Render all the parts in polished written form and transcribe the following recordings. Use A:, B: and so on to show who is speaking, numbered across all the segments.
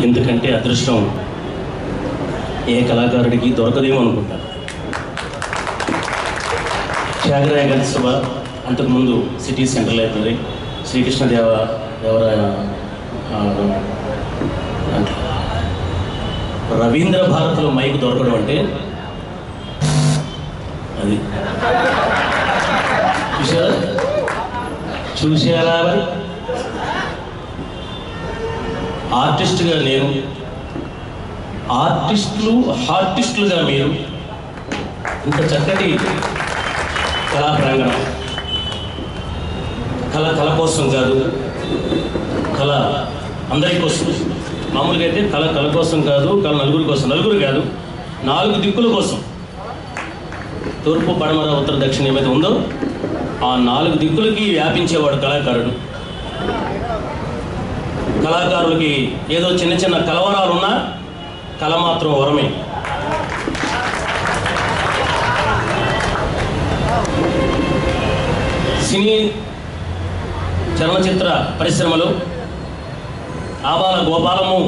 A: ఎందుకంటే అదృష్టం ఏ కళాకారుడికి దొరకదేమో అనుకుంటా. త్యాగరాయ గారి సభ, అంతకుముందు city central library, Sri Krishnadevaraya, Ravindra భారతిలో మైక్ దొరకడం అంటే అది చూసారా మరి. ఆర్టిస్ట్గా నేను, హార్టిస్టులుగా మీరు, ఇంత చక్కటి కళా ప్రాంగణం. కళ కోసం కాదు, కళ అందరి కోసం. మామూలుగా అయితే కళ కోసం కాదు, కళ నలుగురు కోసం. నలుగురు కాదు, 4 దిక్కుల కోసం. తూర్పు, పడమర, ఉత్తర, దక్షిణ ఏమైతే ఉందో ఆ 4 దిక్కులకి వ్యాపించేవాడు కళాకారుడు. కళాకారులకి ఏదో చిన్న చిన్న కలవరాలున్నా కళ మాత్రం వరమే. సినీ చలనచిత్ర పరిశ్రమలో ఆబాల గోపాలము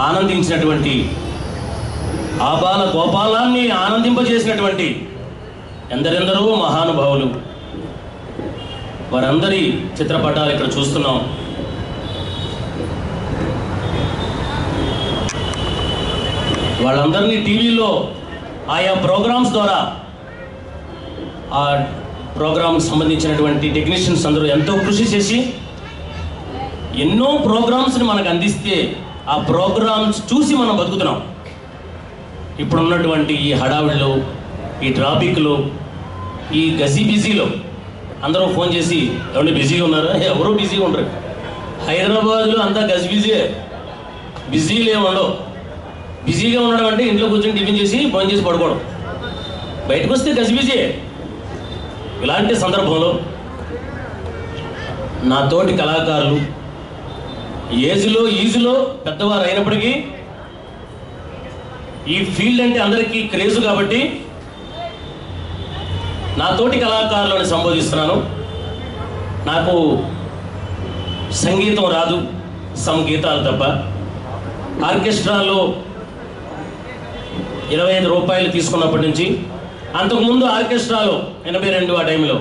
A: ఆనందించినటువంటి, ఆబాల గోపాలాన్ని ఆనందింపజేసినటువంటి ఎందరెందరో మహానుభావులు, వారందరి చిత్రపటాలు ఇక్కడ చూస్తున్నాం. వాళ్ళందరినీ టీవీలో ఆయా ప్రోగ్రామ్స్ ద్వారా, ఆ ప్రోగ్రామ్కి సంబంధించినటువంటి టెక్నీషియన్స్ అందరూ ఎంతో కృషి చేసి ఎన్నో ప్రోగ్రామ్స్ని మనకు అందిస్తే ఆ ప్రోగ్రామ్స్ చూసి మనం బతుకుతున్నాం. ఇప్పుడున్నటువంటి ఈ హడావిడిలో, ఈ ట్రాఫిక్లో, ఈ బిజీలో అందరూ ఫోన్ చేసి ఎవరు బిజీగా ఉన్నారా? ఎవరో బిజీగా ఉండరు. హైదరాబాద్లో అంతా బిజీలే ఉండవు. బిజీగా ఉండడం అంటే ఇంట్లో కూర్చొని టిఫిన్ చేసి ఫోన్ చేసి పడుకోవడం. బయటకు వస్తే బిజీ. ఇలాంటి సందర్భంలో నా తోటి కళాకారులు ఈజీలో పెద్దవారు అయినప్పటికీ ఈ ఫీల్డ్ అంటే అందరికీ క్రేజు కాబట్టి నా తోటి కళాకారులను సంబోధిస్తున్నాను. నాకు సంగీతం రాదు, సంగీతాలు తప్ప. ఆర్కెస్ట్రాలో 25 రూపాయలు తీసుకున్నప్పటి నుంచి, అంతకుముందు ఆర్కెస్ట్రాలో 82 ఆ టైంలో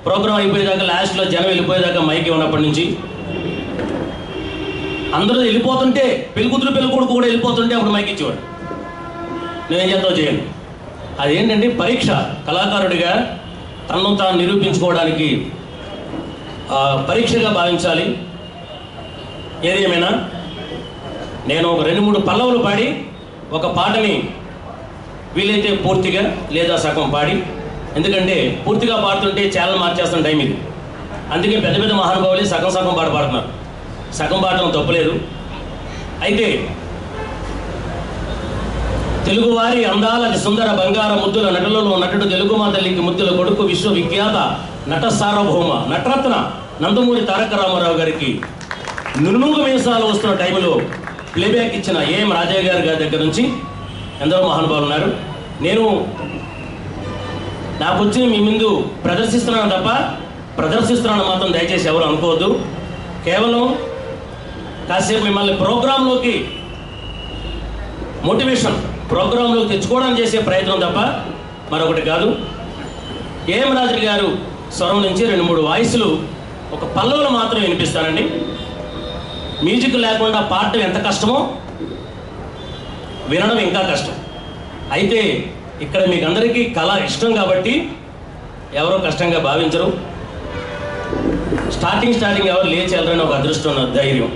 A: ప్రోగ్రాం అయిపోయేదాకా, లాస్ట్లో జనం వెళ్ళిపోయేదాకా మైక్ ఉన్నప్పటి నుంచి, అందరూ వెళ్ళిపోతుంటే పెళ్ళికూతురు పెళ్ళికొడుకు కూడా వెళ్ళిపోతుంటే అప్పుడు మైక్ ఇచ్చేవాడు. నేనేం చేద్దాం చేయండి. అదేంటంటే పరీక్ష. కళాకారుడిగా తనను తాను నిరూపించుకోవడానికి పరీక్షగా భావించాలి. ఏదేమైనా నేను ఒక 2-3 పల్లవులు పాడి ఒక పాటని వీలైతే పూర్తిగా లేదా సగం పాడి, ఎందుకంటే పూర్తిగా పాడుతుంటే ఛానల్ మార్చేస్తున్న టైం ఇది. అందుకే పెద్ద మహానుభావులే సగం పాట పాడుతున్నారు. సగం పాడటం తప్పులేదు. అయితే తెలుగువారి అందాల సుందర బంగార ముద్దుల నటులలో నటుడు, తెలుగు మా తల్లికి ముద్దుల కొడుకు, విశ్వవిఖ్యాత నట సార్వభౌమ నటరత్న నందమూరి తారక రామారావు గారికి నునుగు మీసాలు వస్తున్న టైంలో ప్లేబ్యాక్ ఇచ్చిన ఏఎం రాజయ్య గారి దగ్గర నుంచి ఎందరో మహానుభావులు ఉన్నారు. నేను నాకు వచ్చి మీ ముందు ప్రదర్శిస్తున్నాను తప్ప, ప్రదర్శిస్తున్నాను మాత్రం దయచేసి ఎవరు అనుకోవద్దు. కేవలం కాసేపు మిమ్మల్ని ప్రోగ్రాంలోకి, మోటివేషన్ ప్రోగ్రాంలోకి తెచ్చుకోవడానికి చేసే ప్రయత్నం తప్ప మరొకటి కాదు. ఏఎం రాజు గారు స్వరం నుంచి 2-3 వాయిస్లు ఒక పల్లవులు మాత్రం వినిపిస్తానండి. మ్యూజిక్ లేకుండా పాడటం ఎంత కష్టమో వినడం ఇంకా కష్టం. అయితే ఇక్కడ మీకు అందరికీ కళ ఇష్టం కాబట్టి ఎవరో కష్టంగా భావించరు. స్టార్టింగ్ ఎవరు లేచి వెళ్ళరని ఒక అదృష్టం, ఉన్న ధైర్యం.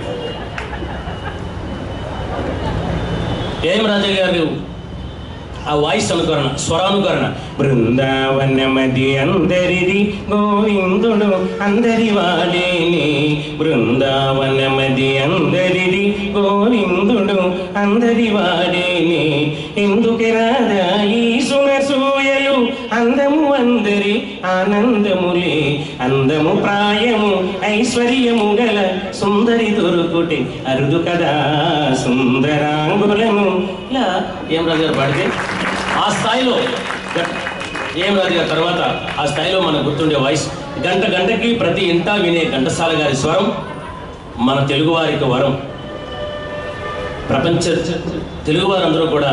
A: ఏఎం రాజయ్య గారు ఆ వాయిస్ అనుకరణ, స్వరానుకరణ. బృందావనమది అందరిది గోవిందుడు అందరి వాడేని, బృందావనమది అందరిది గోవిందుడు అందరి వాడేని, ఎందుకు రాదా ఈ సునసూయలు అందము అందరి ఆనందములే, అందము ప్రాయము ఐశ్వర్యము గల సుందరి దొరుకుటే అరుదు కదా సుందరాంగులము. ఇలా ఏం రాజు గారు పాడితే ఆ స్థాయిలో, ఏం రాజు గారి తర్వాత ఆ స్థాయిలో మనకు గుర్తుండే వాయిస్. గంటకి ప్రతి ఇంటా వినే ఘంటసాల గారి స్వరం మన తెలుగువారికి వరం. ప్రపంచ తెలుగు వారందరూ కూడా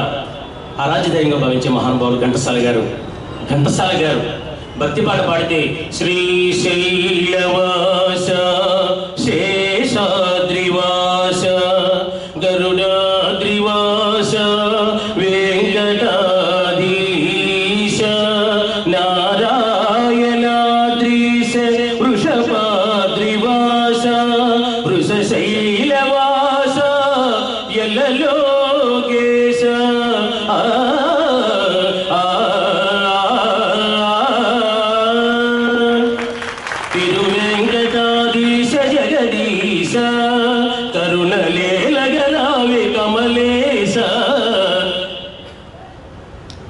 A: ఆరాధ్యదయంగా భావించే మహానుభావులు ఘంటసాల గారు. ఘంటసాల గారు భక్తి పాట పాడితే శ్రీశైలవాస శేషాద్రివాస గరుడాద్రివాస వెంకటాధీశ నారాయణాద్రీశ వృషభాద్రివాస వృషశైలవాస యల్లలోకేశ తిరువెంకటాధీశ జగదీశ కరుణలేలగరావే కమలేశ.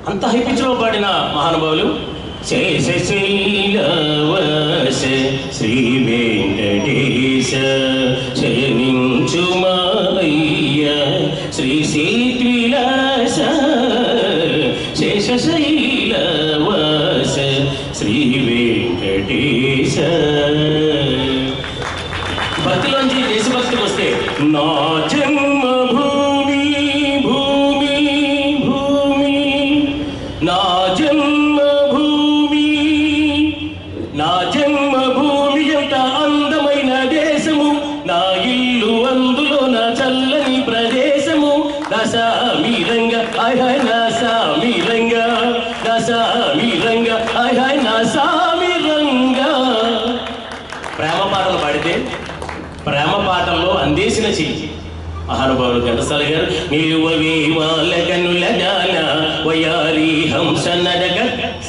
A: అంత హై పిచ్లో పాడిన మహానుభావులు శేషశైలవాస శ్రీ వెంకటేశ శయనించుమయ్య శ్రీశైలవిలాస శేషశైలవాస శ్రీ వెంకటేశ. భక్తిలోంచి దేశభక్తికి వస్తే నా జన్మభూమి భూమి భూమి నా జన్మభూమి నా జన్మభూమి ఎంత అందమైన దేశము నా ఇల్లు అందులో నా చల్లని ప్రదేశము నసామిరంగ హాయ్ నసామిరంగ నసామిరంగ హాయ్ నసామిరంగ. ప్రేమ పాటలు పాడితే ప్రేమ పాటల్లో అందేసిన చెయ్యి మహానుభావులు ఘంటసాల గారు. నిలువవే వాళ్ళ కనుల జాన వయారి హంస నడక.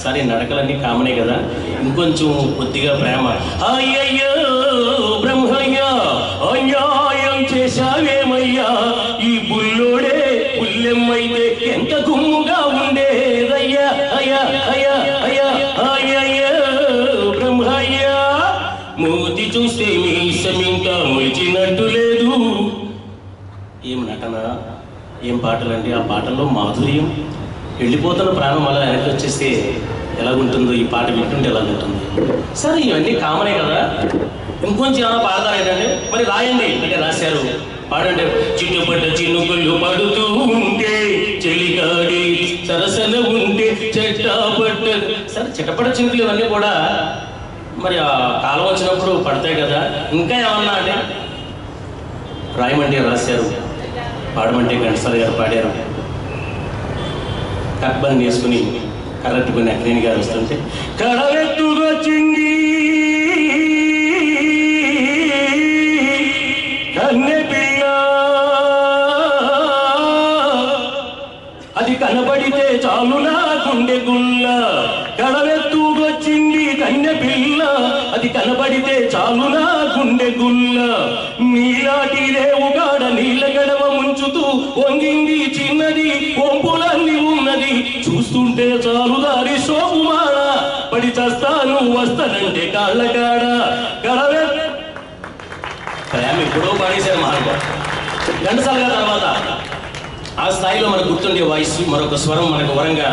A: సరే నడకలన్నీ కామనే కదా, ఇంకొంచెం కొద్దిగా ప్రేమ. అయ్యయ్యో బ్రహ్మయ్య అన్యాయం చేశావేమయ్యా ఈ బుల్లోడే పుల్లెమ్మైతే ఎంత గుమ్ముగా ఉండేదయ్యా అయ్యా అయ్యా అయ్యా అయ్యయ్యో బ్రహ్మయ్య మూతి చూస్తే మీసం ఇంకా మొలిచినట్టు లేదు. ఏం నటన, ఏం పాటలండి. ఆ పాటల్లో మాధుర్యం, వెళ్ళిపోతున్న ప్రాణం అలా వెనక్కి వచ్చేస్తే ఎలాగుంటుందో ఈ పాట వింటుంటే ఎలాగుంటుంది. సరే ఇవన్నీ కామనే కదా, ఇంకొంచెం ఏమైనా పాడతారు ఏంటంటే మరి రాయండి అంటే రాశారు. పాడంటే చిట్టుపడ్డ చినుకులు పడుతూ ఉంటే చెలిగాడి సరసన ఉంటే చెట్టపడ్డ. సరే చిట్టపడ్డ చినుకులు ఇవన్నీ కూడా మరి ఆ కాలం వచ్చినప్పుడు పడతాయి కదా. ఇంకా ఏమన్నా అంటే రాయమంటే రాశారు, పాడమంటే ఘంటసాల గారు పాడారు. కట్బంద్ వేసుకుని కర్రట్టుకుని అక్కినేని గారు వస్తుంటే కడవెత్తుకొచ్చింది కన్నె పిల్ల అది కనబడితే చాలు నా గుండె గుల్ల. కడవెత్తుకొచ్చింది కన్నె పిల్ల అది కనబడితే చాలు నా గుండె గుల్ల. నీలాటి రేవుగాడ నీళ్ళ గడవ ముంచుతూ వంగింది చిన్నది వంపులన్నీ ఉన్నది చూస్తుంటే చాలు దారి సోపుమాడ పడి చస్తాను వస్తానంటే కాళ్ళగాడ. గడవే ప్రేమ ఎప్పుడో పాడేశారు మహానుభావుడు ఘంటసాల గారి. తర్వాత ఆ స్థాయిలో మనకు గుర్తుండే వాయిస్ మరొక స్వరం మనకు వరంగా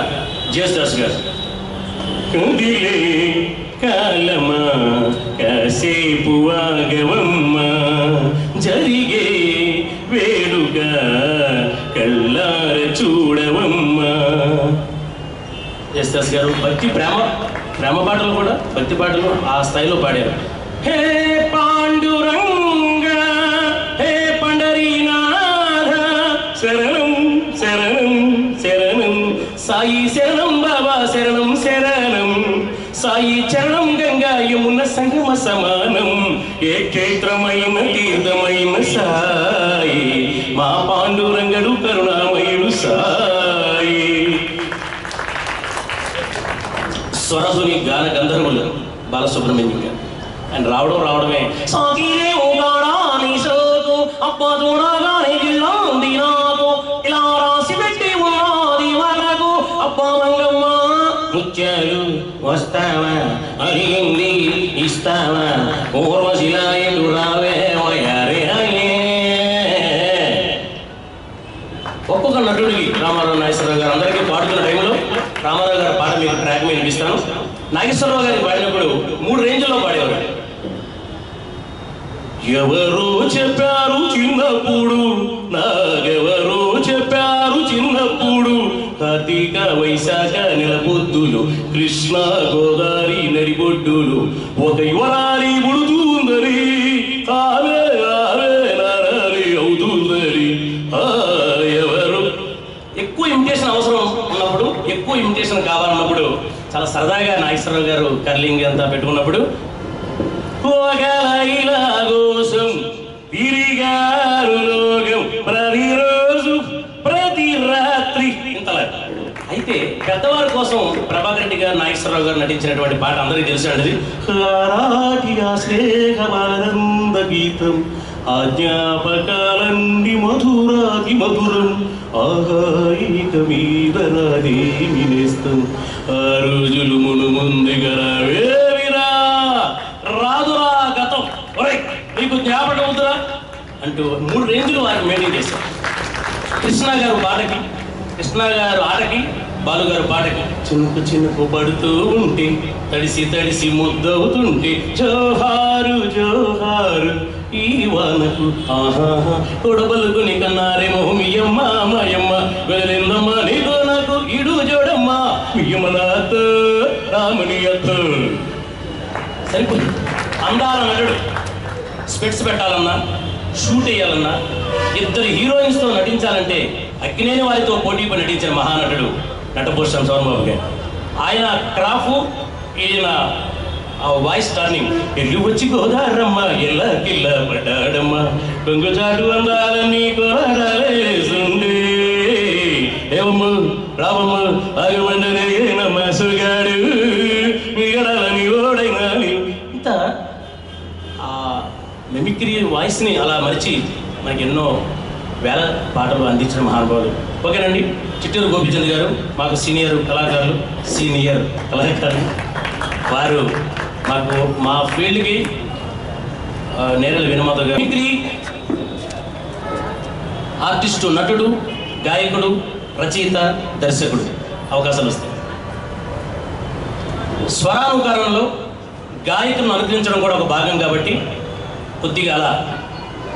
A: జేసుదాస్ గారు. కదిలే కాలమా కాసేపు ఆగవమ్మ జరిగే వేడుక కళ్ళార చూడవమ్మ. జేసుదాస్ గారు భక్తి ప్రేమ పాటలు కూడా భక్తి పాటలు ఆ స్థాయిలో పాడారు. హే పాండురంగ హే పండరీనాథ శరణం శరణం శరణం సాయి శరణం బాబా శరణం శరణం సాయి చరణం గంగా యమున సంగమ సమానం ఏ క్షేత్రమైన తీర్థమైన సాయి మా పాండురంగడు కరుణామయుడు సాయి. స్వరధుని గాన గంధర్వులు బాలసుబ్రహ్మణ్యం గారు. ఆయన రావడమే సాగిరే ఓగాడాని సోకు అప్ప చూడగానే జిల్లాంది నాకు ఇలా రాసి పెట్టి ఉన్నది మనకు అప్ప మంగమ్మ ముత్యాలు వస్తావా అడిగింది ఇస్తావా పూర్వశిలా ఎటు రావే వయారే అయ్యే. ఒక్కొక్క నటుడికి రామారావు నాగేశ్వరరావు గారు అందరికీ పాడుతున్న టైంలో రామారావు గారి పాట మీకు ట్రాక్ మీద వినిపిస్తాను. నాగేశ్వరరావు గారికి పాడినప్పుడు 3 రేంజ్లో పాడేవారు. ఎవరో చెప్పారు చిన్నప్పుడు, నాకెవరో చెప్పారు చిన్నప్పుడు, కార్తీక వైశాఖ నెలపొద్దులు, కృష్ణ గోదావరి నడిబొడ్డులు, ఒక యువరాలి ముడుతుందని, ఆమె ఆమె నారాలి అవుతుందని. ఎవరు ఎక్కువ ఇమిటేషన్ అవసరం ఉన్నప్పుడు, ఎక్కువ ఇమిటేషన్ కావాలన్నప్పుడు చాలా సరదాగా నాగేశ్వరరావు గారు కర్లింగ్ అంతా పెట్టుకున్నప్పుడు, ఒక లైలా కోసం తిరిగారు లోకం ప్రతిరోజు ప్రతి రాత్రి ఇంతలా. అయితే పెద్దవారి కోసం ప్రభాకర్ రెడ్డి గారు నాగేశ్వరరావు గారు నటించినటువంటి పాట అందరికీ తెలుసు అండి. స్నేహమానంద గీతం ఆజ్ఞాపకాలన్నీ మధురాతి మధురం, ఆహాయిక మీద నాదేమి నేస్తం, ఆ రోజులు మును ముందుగా రావేమిరా, రాదురా గతం, నీకు జ్ఞాపకం అవుతురా అంటూ 3 రేంజ్లు వారికి మెయింటైన్ చేశారు. కృష్ణ గారు పాటకి, కృష్ణ గారు ఆటకి, బాలు గారు పాటకి చినుకు చినుకు పడుతూ ఉంటే, తడిసి తడిసి ముద్దవుతుంటే, జోహారు జోహారు ఈ వానకు, ఆహాహా కొడబలుకుని కన్నారేమో మియమ్మ మాయమ్మ, వెళ్ళిందమ్మ నీతో నాకు ఇడు జోడమ్మ, మియమ్మనాథ రాముని అత్త. సరిపోయింది. అందాల నటుడు స్పెట్స్ పెట్టాలన్నా, షూట్ వేయాలన్నా, 2 హీరోయిన్స్తో నటించాలంటే అక్కినేని వారితో పోటీపై నటించిన మహానటుడు నటభూషణం సోమబాబు గారు. ఆయన క్రాఫ్, ఈయన వాయిస్ టర్నింగ్, ఎల్లు వచ్చి గోదారమ్మ ఎల్లా కిల్ల పడ్డాడమ్మ, కొంగుచాటు అందాలన్నీ కొరాడేసుండే, ఏమమ్మ రామమ్మ ఆగమండరేనమ్మ సుగాడు మిగడాలని ఓడైనా. ఇంత ఆ మిమిక్రీ వాయిస్ని అలా మరిచి మనకి ఎన్నో వేల పాటలు అందించిన మహానుభావులు. ఓకేనండి, చిట్టూరు గోపిచంద్ గారు మాకు సీనియర్ కళాకారులు, వారు మాకు మా ఫీల్డ్కి నేరల వినోమాధవ్ గారు మిమిక్రీ ఆర్టిస్టు, నటుడు, గాయకుడు, రచయిత, దర్శకుడు అవకాశాలు వస్తాయి. స్వరానుకరణలో గాయకులను అనుకరించడం కూడా ఒక భాగం కాబట్టి కొద్దిగా అలా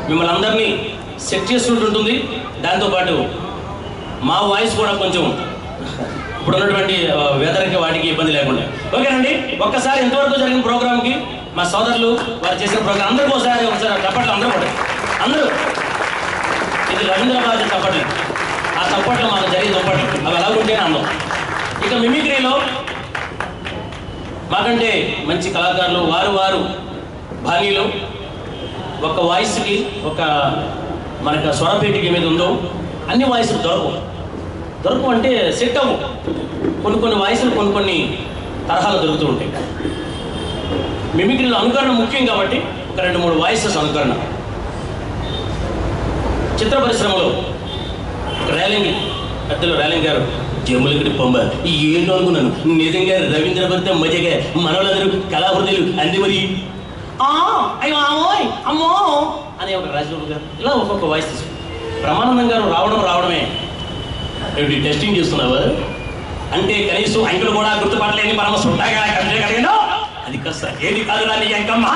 A: మిమ్మల్ని అందరినీ సెట్ చేస్తుంటుంది. దాంతోపాటు మా వాయిస్ కూడా కొంచెం ఇప్పుడు ఉన్నటువంటి వెదర్కి వాటికి ఇబ్బంది లేకుండా. ఓకేనండి, ఒక్కసారి ఇంతవరకు జరిగిన ప్రోగ్రామ్కి మా సోదరులు వారు చేసిన ప్రోగ్రామ్ అందరికీ ఒకసారి చప్పట్లు, అందరూ కూడా అందరూ. ఇది రవీంద్రబాద్ చప్పట్లు, ఆ చప్పట్లు మాకు జరిగిన చప్పట్లు అవి ఎలా ఉంటేనే అందం. ఇక మిమిక్రీలో మాకంటే మంచి కళాకారులు వారు బాణీలో ఒక వాయిస్కి, ఒక మనకు స్వరపేటికి ఏమైతే ఉందో అన్ని వాయిస్లు దొరకవు అంటే సెట్ అవ్వు. కొన్ని వాయిస్లు కొన్ని తరహాలు దొరుకుతూ ఉంటాయి. మిమిక్రీలో అనుకరణ ముఖ్యం కాబట్టి ఒక 2-3 వాయిసెస్ అనుకరణ. చిత్ర పరిశ్రమలో పెద్దలు రేలింగ్ గారు జములకి పొంబ ఏంటో అనుకున్నాను. నిజంగా రవీంద్ర భర్త మజగా మనవలందరూ కళావృతులు అంది. మరి అయ్యో ఆమోయ్ అమ్మో అనే ఒక రాజబాబు గారు ఇలా ఒక్కొక్క వాయిస్ తీసుకు. బ్రహ్మానందం గారు రావడమే ఏమిటి టెస్టింగ్ చేస్తున్నావా అంటే కనీసం అంకులు కూడా గుర్తుపట్టలేని పరమ సుట్టాగా కలిగాను. అది కాస్త ఏది కాదు రా నీ అంకమ్మ,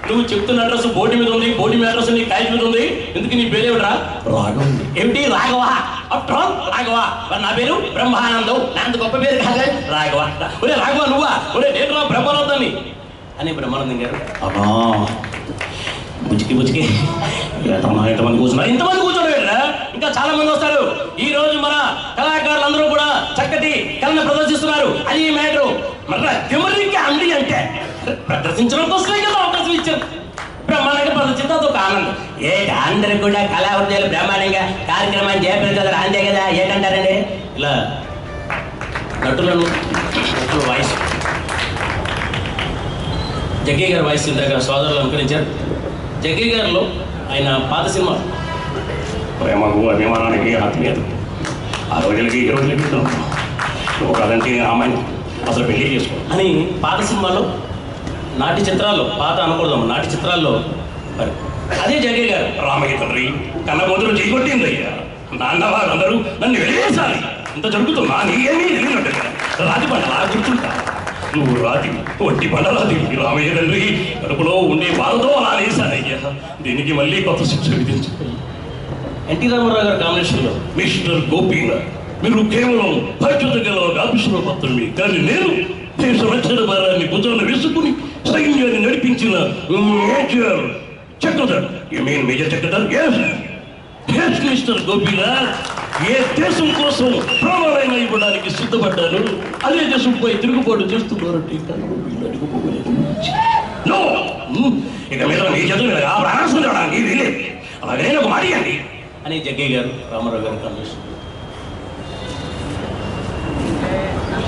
A: నువ్వు చెప్తున్న అడ్రస్ బోర్డు మీద ఉంది, బోర్డు మీద అడ్రస్ నీ కాయల మీద ఉంది, ఎందుకు నీ పేరేమిట్రా? రాఘవ. ఏమిటి రాఘవ? రాఘవ నా పేరు బ్రహ్మానందం, నా అంత గొప్ప పేరు కాదు రాఘవ. ఒరే రాఘవ నువ్వా? ఒరే నేను బ్రహ్మానందాన్ని అని బ్రహ్మానందం గారు అమ్మా బుచ్చికి ఎంతమంది కూర్చున్నారు, ఇంతమంది కూర్చోలేరా, ఇంకా చాలా మంది వస్తారు. ఈ రోజు మన కళాకారులందరూ కూడా చక్కటి కళను ప్రదర్శిస్తున్నారు. అది మ్యాటరు. మరి తిమ్మరికి అండి అంటే ప్రదర్శించడం కోసమే కదా అవకాశం ఇచ్చారు. బ్రహ్మాండంగా ప్రదర్శించడం అదొక ఆనందం. అందరికి కూడా కళావృత్తులు బ్రహ్మాండంగా కార్యక్రమాన్ని చేపట్టారు కదా, అంతే కదా, ఏంటంటారండి ఇలా నటులను వాయిస్. జగ్గయ్య గారి వాయిస్ ఇందాక సోదరులు అనుకరించారు. జగ్గయ్య గారిలో ఆయన పాత సినిమా ప్రేమకు అభిమానానికి ఆత్మీయత, ఆ రోజులకి ఈ రోజులకి ఒకదంటే అమ్మాయిని అసలు పెళ్లి చేసుకో అని పాత సినిమాలో, నాటి చిత్రాల్లో, పాత అనకూడదు నాటి చిత్రాల్లో మరి అదే జగ్గయ్య గారు రామయ్య తండ్రి కన్నబోతులు చేయగొట్టింది అయ్యా, నాన్నవారు అందరూ నన్ను వెళ్ళేసాలి, ఇంత జరుగుతున్నా నీకేమీ తెలియనట్టు రాతి పండలా గుర్తుంటా, నువ్వు రాతి ఒట్టి పండరాది రామయ్య తండ్రి కడుపులో ఉండే బాధతో అలా వేశానయ్యా.
B: అయ్యా, దీనికి మళ్ళీ కొత్త శిక్ష విధించాలి.
A: ఎన్టీ రామారావు గారి కాంబినేషన్లో
B: మిస్టర్ గోపీనాథ్, మీరు కేవలం బాధ్యత గల ఒక ఆఫీసులో మాత్రమే, కానీ నేను దేశ రక్షణ భారాన్ని భుజాన వేసుకుని సైన్యాన్ని నడిపించిన major Chakradhar. You mean major Chakradhar? Yes mister Gopinath, ఏ దేశం కోసం ప్రాణాలైనా ఇవ్వడానికి సిద్ధపడ్డాను, అదే దేశంపై తిరుగుబాటు చేస్తున్నారంటే ఇక మీద మీ చేతులు ప్రాణాల్సిందడానికి వీలే. అలాగే ఒక మాట ఇవ్వండి
A: అని జగ్గయ్య గారు రామారావు గారి కాంబినేషన్.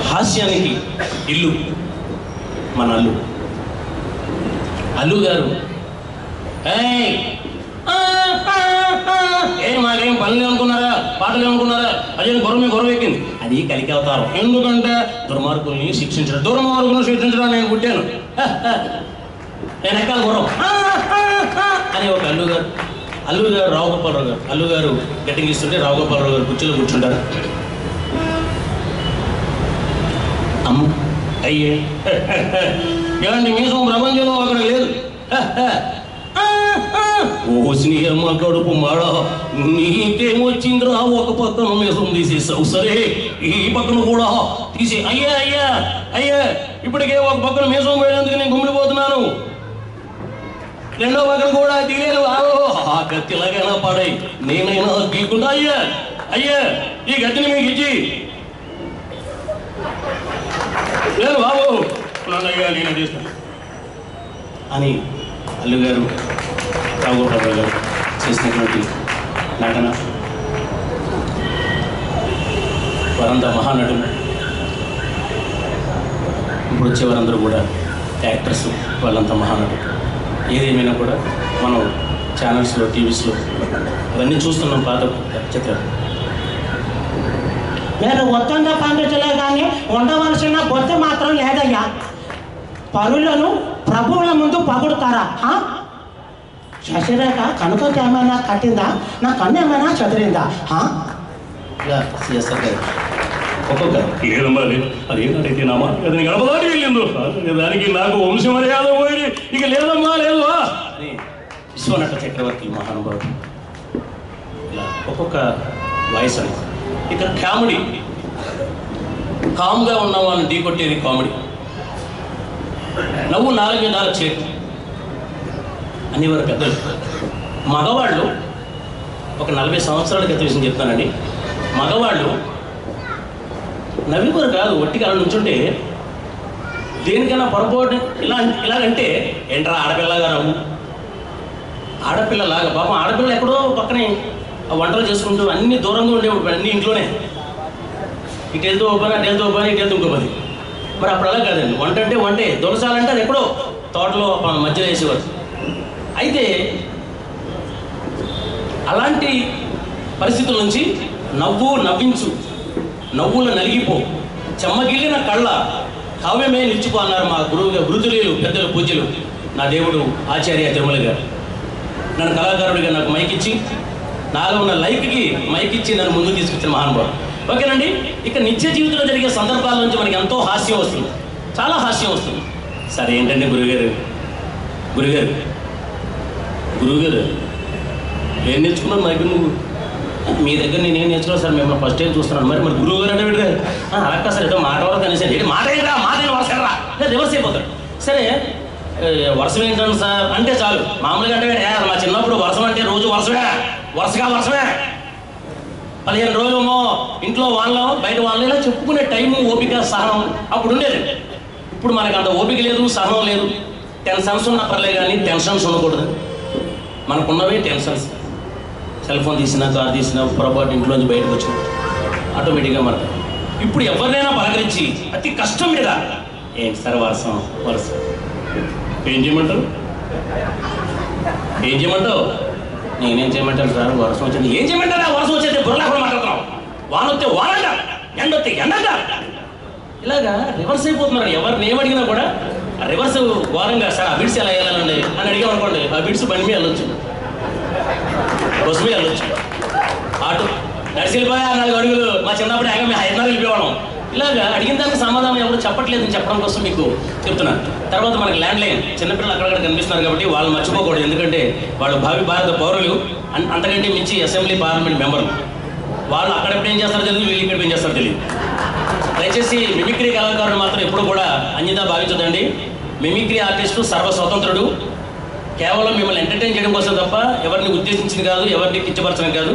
A: హాస్యానికి ఇల్లు మన అల్లు గారు. ఏం మాకేం పనులు అనుకున్నారా, పాటలు ఏమనుకున్నారా, అదే గొరవ ఎక్కింది. అది కలికి అవతారం. ఎందుకంటే దుర్మార్గుల్ని శిక్షించడం, దుర్మార్గులను శిక్షించడం నేను పుట్టాను, నేను ఎక్కాలి గుర్రం అని ఒక అల్లు గారు రావుగోపాలరావు గారు. అల్లు గారు గట్టింగ్ ఇస్తుంటే రావుగోపాలరావు గారు కుర్చీలో కూర్చుంటారు. అయ్యే ఇలాంటి మీసం ప్రపంచంలో అక్కడ లేదు. ఓ స్నేహమ్మ కడుపు మాడ, నీకేమొచ్చిందిరా, ఒక పక్కన మీసం తీసేసావు, సరే ఈ పక్కన కూడా తీసే. అయ్యా ఇప్పటికే ఒక పక్కన మీసం పోయినందుకు నేను గుమ్మిడిపోతున్నాను, రెండో పక్కన కూడా తీయలేదు. ఆ కత్తిలాగైనా పడాయి, నేనైనా గీకుండా అయ్యా ఈ గత్తిని మీకు ఇచ్చి లేదు బాబు, నన్నయ్యా నేనే చేస్తాను అని అల్లు గారు రావుగోపాలరావు గారు చేసినటువంటి నటన. వారంతా మహానటులు. ఇప్పుడు వచ్చేవారందరూ కూడా యాక్టర్స్, వాళ్ళంతా మహానటులు. ఏదేమైనా కూడా మనం ఛానల్స్లో, టీవీస్లో అవన్నీ చూస్తున్నాం పాత చిత్రాలు.
C: నేను వద్దంగా పండించలే కానీ ఉండవలసిన బొత్తి మాత్రం లేదయ్యా. పరులను ప్రభువుల ముందు పగుడుతారా? శశిరేఖ కనుకకి ఏమైనా కట్టిందా, నా కన్ను ఏమైనా చదిరిందా?
B: లేదమ్మా, అదేంటంటే నా మాట గడపదాటి వెళ్ళిందో దానికి నాకు వంశ మర్యాద పోయి ఇక లేదమ్మా లేదు
A: అని విశ్వనట చక్రవర్తి మహానుభావుడు ఇలా ఒక్కొక్క వాయిస్ అని. ఇక కామెడీ, కామ్గా ఉన్న వాళ్ళని ఢీకొట్టేది కామెడీ. నవ్వు 4 చేతి అనేవారు పెద్దలు. మగవాళ్ళు ఒక 40 సంవత్సరాల క్రితం విషయం చెప్తానండి. మగవాళ్ళు నవ్వుకోరు కాదు, ఒట్టిగా అలా నుంచుంటే దేనికైనా పొరపాటు ఇలాగంటే ఏంట్రా ఆడపిల్లగా నవ్వు, ఆడపిల్లలాగా. పాపం ఆడపిల్లలు ఎక్కడో పక్కనే వంటలు చేసుకుంటూ అన్ని దూరంగా ఉండేవి, అన్ని ఇంట్లోనే. ఇటు వెళ్తూ ఒక పని, అటు వెళ్తూ ఒక పని, ఇటు వెళ్తూ ఇంకో పని. మరి అప్పుడు అలా కాదండి, వంట అంటే వంటే, దొరసాలంటే అది ఎక్కడో తోటలో మధ్యలో వేసేవారు. అయితే అలాంటి పరిస్థితుల నుంచి నవ్వించు, నవ్వులు నలిగిపో, చెమ్మగిల్లిన కళ్ళ కావ్యమే నిలిచిపో అన్నారు మా గురుతులీలు, పెద్దలు, పూజ్యులు, నా దేవుడు ఆచార్య తిరుమల గారు. నన్ను కళాకారుడిగా నాకు మైకిచ్చి, నాలో ఉన్న లైఫ్కి మైకిచ్చి నన్ను ముందుకు తీసుకొచ్చిన మహానుభావుడు. ఓకేనండి. ఇక నిత్య జీవితంలో జరిగే సందర్భాల నుంచి మనకి ఎంతో హాస్యం వస్తుంది, చాలా హాస్యం వస్తుంది. సరే ఏంటంటే గురుగారు ఏం నేర్చుకున్నాను మరి నువ్వు? మీ దగ్గర నేనేం నేర్చుకున్నాను సార్, మిమ్మల్ని ఫస్ట్ టైం చూస్తున్నాను. మరి గురువు గారు అంటే విడిగా అలా సార్ ఏదో మాట వరకు అనేసి మాట వరసరా రివర్స్ అయిపోతాడు. సరే వర్షం ఏంటండి సార్ అంటే చాలు, మామూలుగా అంటే మా చిన్నప్పుడు వర్షం అంటే రోజు వరుసగా 15 రోజులేమో ఇంట్లో వాళ్ళం, బయట వాళ్ళం, ఇలా చెప్పుకునే టైము, ఓపిక, సహనం అప్పుడు ఉండేది. ఇప్పుడు మనకు అంత ఓపిక లేదు, సహనం లేదు. టెన్షన్స్ ఉన్నా పర్లే కానీ టెన్షన్స్ ఉండకూడదు. మనకున్నవే టెన్షన్స్. సెల్ ఫోన్ తీసినా, కార్ తీసినా, పొరపాటు ఇంట్లోంచి బయటకు వచ్చినా ఆటోమేటిక్గా మనకు. ఇప్పుడు ఎవరినైనా పలకరించి అతి కష్టం మీద ఏంటి సార్ వర్షం ఏం చేయమంటావు? నేనేం చేయమంటాను సార్, వర్షం వచ్చింది ఏం చేయమంటారా? వర్షం వచ్చేది బుర్రలా కూడా మాట్లాడుతున్నావు. వాన వస్తే వానంట, ఎండ వస్తే ఎండంట. ఇలాగా రివర్స్ అయిపోతున్నారు. ఎవరిని ఏమడిగినా కూడా రివర్స్ ఘోరంగా. సార్ ఆ బిడ్స్ ఎలా వెళ్ళాలండి అని అడిగామనుకోండి, ఆ బిడ్స్ బండి మీద వెళ్ళొచ్చు, బస్సు మీద వెళ్ళొచ్చు, ఆటో నడిచి వెళ్ళిపోయా 4 అడుగులు. మా చిన్నప్పుడు మేము 5 వెళ్ళిపోవడం. ఇలాగా అడిగిన దానికి సమాధానం ఎవరు చెప్పట్లేదని చెప్పడం కోసం మీకు చెప్తున్నాను. తర్వాత మనకి ల్యాండ్ లైన్, చిన్నపిల్లలు అక్కడక్కడ కనిపిస్తున్నారు కాబట్టి వాళ్ళు మర్చిపోకూడదు. ఎందుకంటే వాళ్ళు భావి భారత పౌరులు, అంతకంటే మించి అసెంబ్లీ పార్లమెంట్ మెంబర్లు. వాళ్ళు అక్కడ ఎప్పుడు ఏం చేస్తారో తెలియదు, వీళ్ళు ఇక్కడ ఏం చేస్తారో తెలియదు. దయచేసి మిమిక్రీ కళాకారుడు మాత్రం ఎప్పుడు కూడా అన్యదా భావించదండి. మిమిక్రీ ఆర్టిస్టు సర్వ స్వతంత్రుడు. కేవలం మిమ్మల్ని ఎంటర్టైన్ చేయడం కోసం తప్ప ఎవరిని ఉద్దేశించింది కాదు, ఎవరిని కించపరచడం కాదు.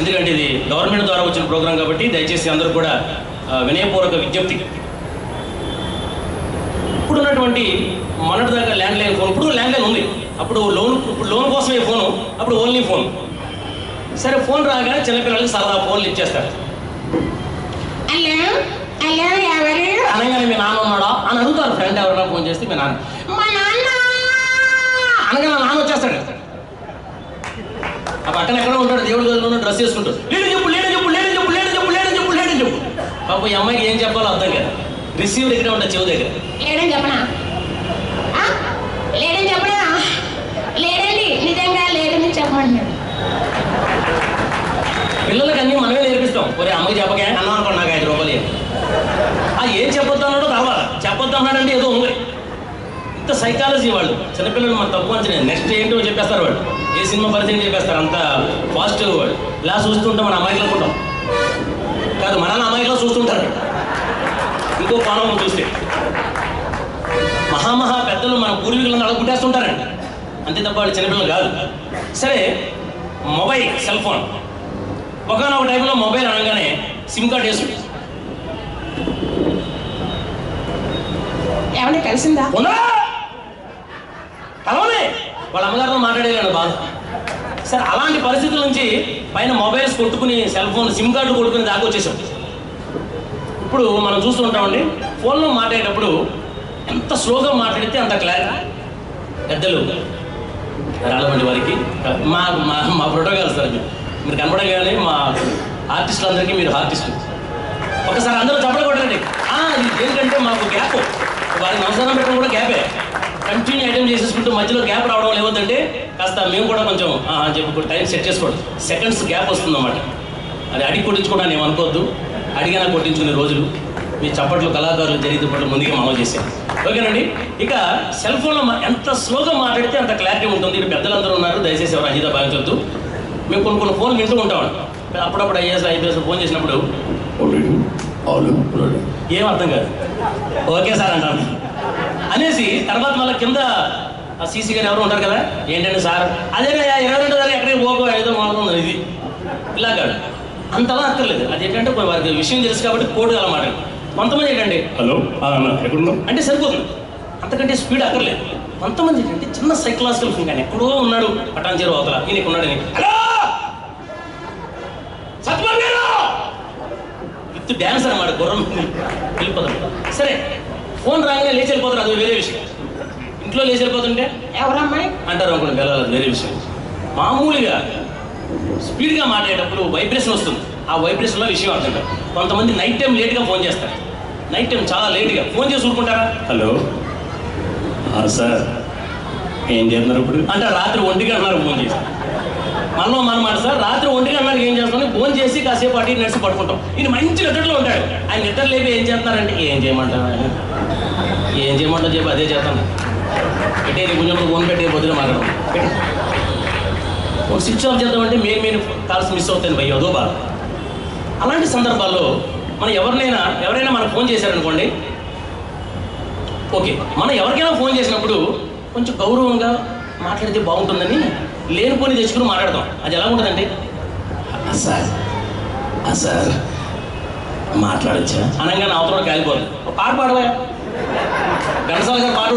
A: ఎందుకంటే ఇది గవర్నమెంట్ ద్వారా వచ్చిన ప్రోగ్రాం కాబట్టి దయచేసి అందరూ కూడా వినయపూర్వక విజ్ఞప్తి. ఇప్పుడున్నటువంటి మొన్నటిదాకా ల్యాండ్ లైన్ ఫోన్, ఇప్పుడు ల్యాండ్ లైన్ ఉంది, అప్పుడు లోన్ కోసమే ఫోను, అప్పుడు ఓన్లీ ఫోన్. సరే ఫోన్ రాగానే చిన్నపిల్లలకి సరదా ఫోన్లు ఇచ్చేస్తారు. అనగానే మీ నాన్న ఉన్నాడా అని అడుగుతారు. ఫ్రెండ్ ఎవరైనా ఫోన్ చేస్తే మీ నాన్న అనగా నాన్న వచ్చేస్తాడు. ఆ పక్కన ఎక్కడ ఉంటాడు, దేవుడి గదిలో డ్రెస్ చేసుకుంటాడు. లేడని చెప్పు లేడని చెప్పు లేడని చెప్పు లేడని చెప్పు లేడని చెప్పు లేడని చెప్పు. పాప ఈ అమ్మాయికి ఏం చెప్పాలో అర్థం కాదు. రిసీవర్ ఇక్కడే ఉంటాడు చెవి దగ్గర.
D: లేడని చెప్పనా? లేడని చెప్పనా? లేడండి, నిజంగా లేడని చెప్పమంటున్నాడు.
A: పిల్లలకి అన్నీ మనమే నేర్పిస్తాం. ఒరే అమ్మకి చెప్పకే అన్నాం అనుకోండి, నాకు 5 రూపాయలు ఏం చెప్పొద్దు అన్నాడో తర్వాత చెప్పొద్దు అన్నాడంటే ఏదో ఉంది. ఇంత సైకాలజీ వాళ్ళు. చిన్నపిల్లలు మన తక్కువ అంచనా. నెక్స్ట్ ఏంటో చెప్పేస్తారు వాళ్ళు, ఏ సినిమా పరిచయం చెప్పేస్తారు. అంత పాజిటివ్ వాళ్ళు. ఇలా చూస్తుంటే మన అమ్మాయిలు అనుకుంటాం కాదు, మన అమ్మాయిలో చూస్తుంటారు. ఇంకో కోణం చూస్తే మహామహా పెద్దలు మన పూర్వీకులను అడుగుంటేస్తుంటారండి. అంతే తప్ప వాళ్ళు చిన్నపిల్లలు కాదు. సరే మొబైల్, సెల్ ఫోన్. ఒకనొక టైంలో మొబైల్ అనగానే సిమ్ కార్డ్ వేసుకుంది.
D: ఏమన్నా కలిసిందా?
A: కలవలే, వాళ్ళ అమ్మగారితో మాట్లాడేయాలి బాధ. సరే అలాంటి పరిస్థితుల నుంచి పైన మొబైల్స్ కొట్టుకుని, సెల్ ఫోన్ సిమ్ కార్డు కొట్టుకుని దాకా వచ్చేసాం. ఇప్పుడు మనం చూస్తూ ఉంటామండి, ఫోన్లో మాట్లాడేటప్పుడు ఎంత స్లోగా మాట్లాడితే అంత క్లారిటీ. పెద్దలు రాళ్ళమండి వారికి మా మా మా ప్రోటోకాల్ సార్, మీరు కనపడగానే మా ఆర్టిస్టులందరికీ మీరు ఆర్టిస్టు. ఒకసారి అందరూ చెప్పడం కొట్టండి. ఏంటంటే మాకు గ్యాప్, వారికి నమస్కారం పెట్టడం కూడా గ్యాపే. కంటిన్యూ ఐటమ్ చేసేసుకుంటూ మధ్యలో గ్యాప్ రావడం లేవద్దంటే కాస్త మేము కూడా కొంచెం చెప్పి టైం సెట్ చేసుకోండి. సెకండ్స్ గ్యాప్ వస్తుందన్నమాట. అది అడిగి కొట్టించుకోవడానికి ఏమి అనుకోవద్దు. అడిగినా కొట్టించుకునే రోజులు మీ చప్పట్లు కళాకారులు జరిగితే పట్ల ముందుగా అమలు చేశారు. ఓకేనండి. ఇక సెల్ ఫోన్లో ఎంత స్లోగా మాట్లాడితే అంత క్లారిటీ ఉంటుంది. ఇక్కడ పెద్దలందరూ ఉన్నారు, దయచేసి ఎవరు అన్యదా భావించవద్దు. మేము కొన్ని ఫోన్లు వింటూ ఉంటామండి. అప్పుడప్పుడు ఐఏఎస్ ఫోన్ చేసినప్పుడు ఏం అర్థం కాదు, ఓకే సార్ అంటాను అనేసి తర్వాత మళ్ళీ కింద సీసీ గారు ఎవరు ఉంటారు కదా, ఏంటంటే సార్ అదే 22 గారు ఎక్కడికి పోకో ఏదో మాట్లాడుతుంది ఇది ఇలా కాదు. అంతలా అక్కర్లేదు. అది ఏంటంటే వారికి విషయం తెలుసు కాబట్టి కోడ్ అలా మాట్లాడు. కొంతమంది ఏంటంటే
B: హలో ఎక్కడున్నావు
A: అంటే సరిపోతుంది, అంతకంటే స్పీడ్ అక్కర్లేదు. కొంతమంది ఏంటంటే చిన్న సైకలాజికల్ ఫీల్, కానీ ఎక్కడో ఉన్నాడు పటాన్చేరు అవతల, ఈయనకు ఉన్నాడని హలో సత్యబాబు గారు విత్ డ్యాన్స్ అన్నమాట, గుర్రం వెళ్ళిపోతాడు. సరే ఫోన్ రాగానే లేచి వెళ్ళిపోతారు, అది వేరే విషయం. ఇంట్లో లేచి వెళ్ళిపోతుంటే
D: ఎవరమ్మాయి
A: అంటారు అనుకోండి, వెళ్ళాలి, వేరే విషయం. మామూలుగా స్పీడ్గా మాట్లాడేటప్పుడు వైబ్రేషన్ వస్తుంది. ఆ వైబ్రేషన్లో విషయం అర్థం కాదు. కొంతమంది నైట్ టైం లేట్గా ఫోన్ చేస్తారు. నైట్ టైం చాలా లేట్గా ఫోన్ చేసి ఊరుకుంటారా, హలో సార్ ఏం చేస్తున్నారు ఇప్పుడు అంటే రాత్రి 1కి అన్నారు ఫోన్ చేసి. మనలో మనమాట సార్ రాత్రి 1కి అన్నారు ఏం చేస్తాను, ఫోన్ చేసి కాసేపు అటు నడిచి పడుకుంటాం. ఈయన మంచి నిద్రలో ఉంటాడు. ఆయన నిద్ర లేపి ఏం చేస్తున్నారంటే ఏం చేయమంటారు చెప్పి అదే చేస్తాను. పెట్టే కొంచెం ఫోన్ పెట్టి పొద్దున మాట్లాడడం, ఒక స్విచ్ ఆఫ్ చేద్దామంటే మెయిన్ కాల్స్ మిస్ అవుతాయి భయ్య, అదో బాధ. అలాంటి సందర్భాల్లో మనం ఎవరైనా మనకు ఫోన్ చేశారనుకోండి, ఓకే మనం ఎవరికైనా ఫోన్ చేసినప్పుడు కొంచెం గౌరవంగా మాట్లాడితే బాగుంటుందని లేనిపోని తెచ్చుకుని మాట్లాడదాం. అది ఎలా ఉంటుందంటే సార్ మాట్లాడచ్చా అనగానే అవతల కాలిపోదు. ఒక పాట పాడవా, ఘంటసాల గారు పాడు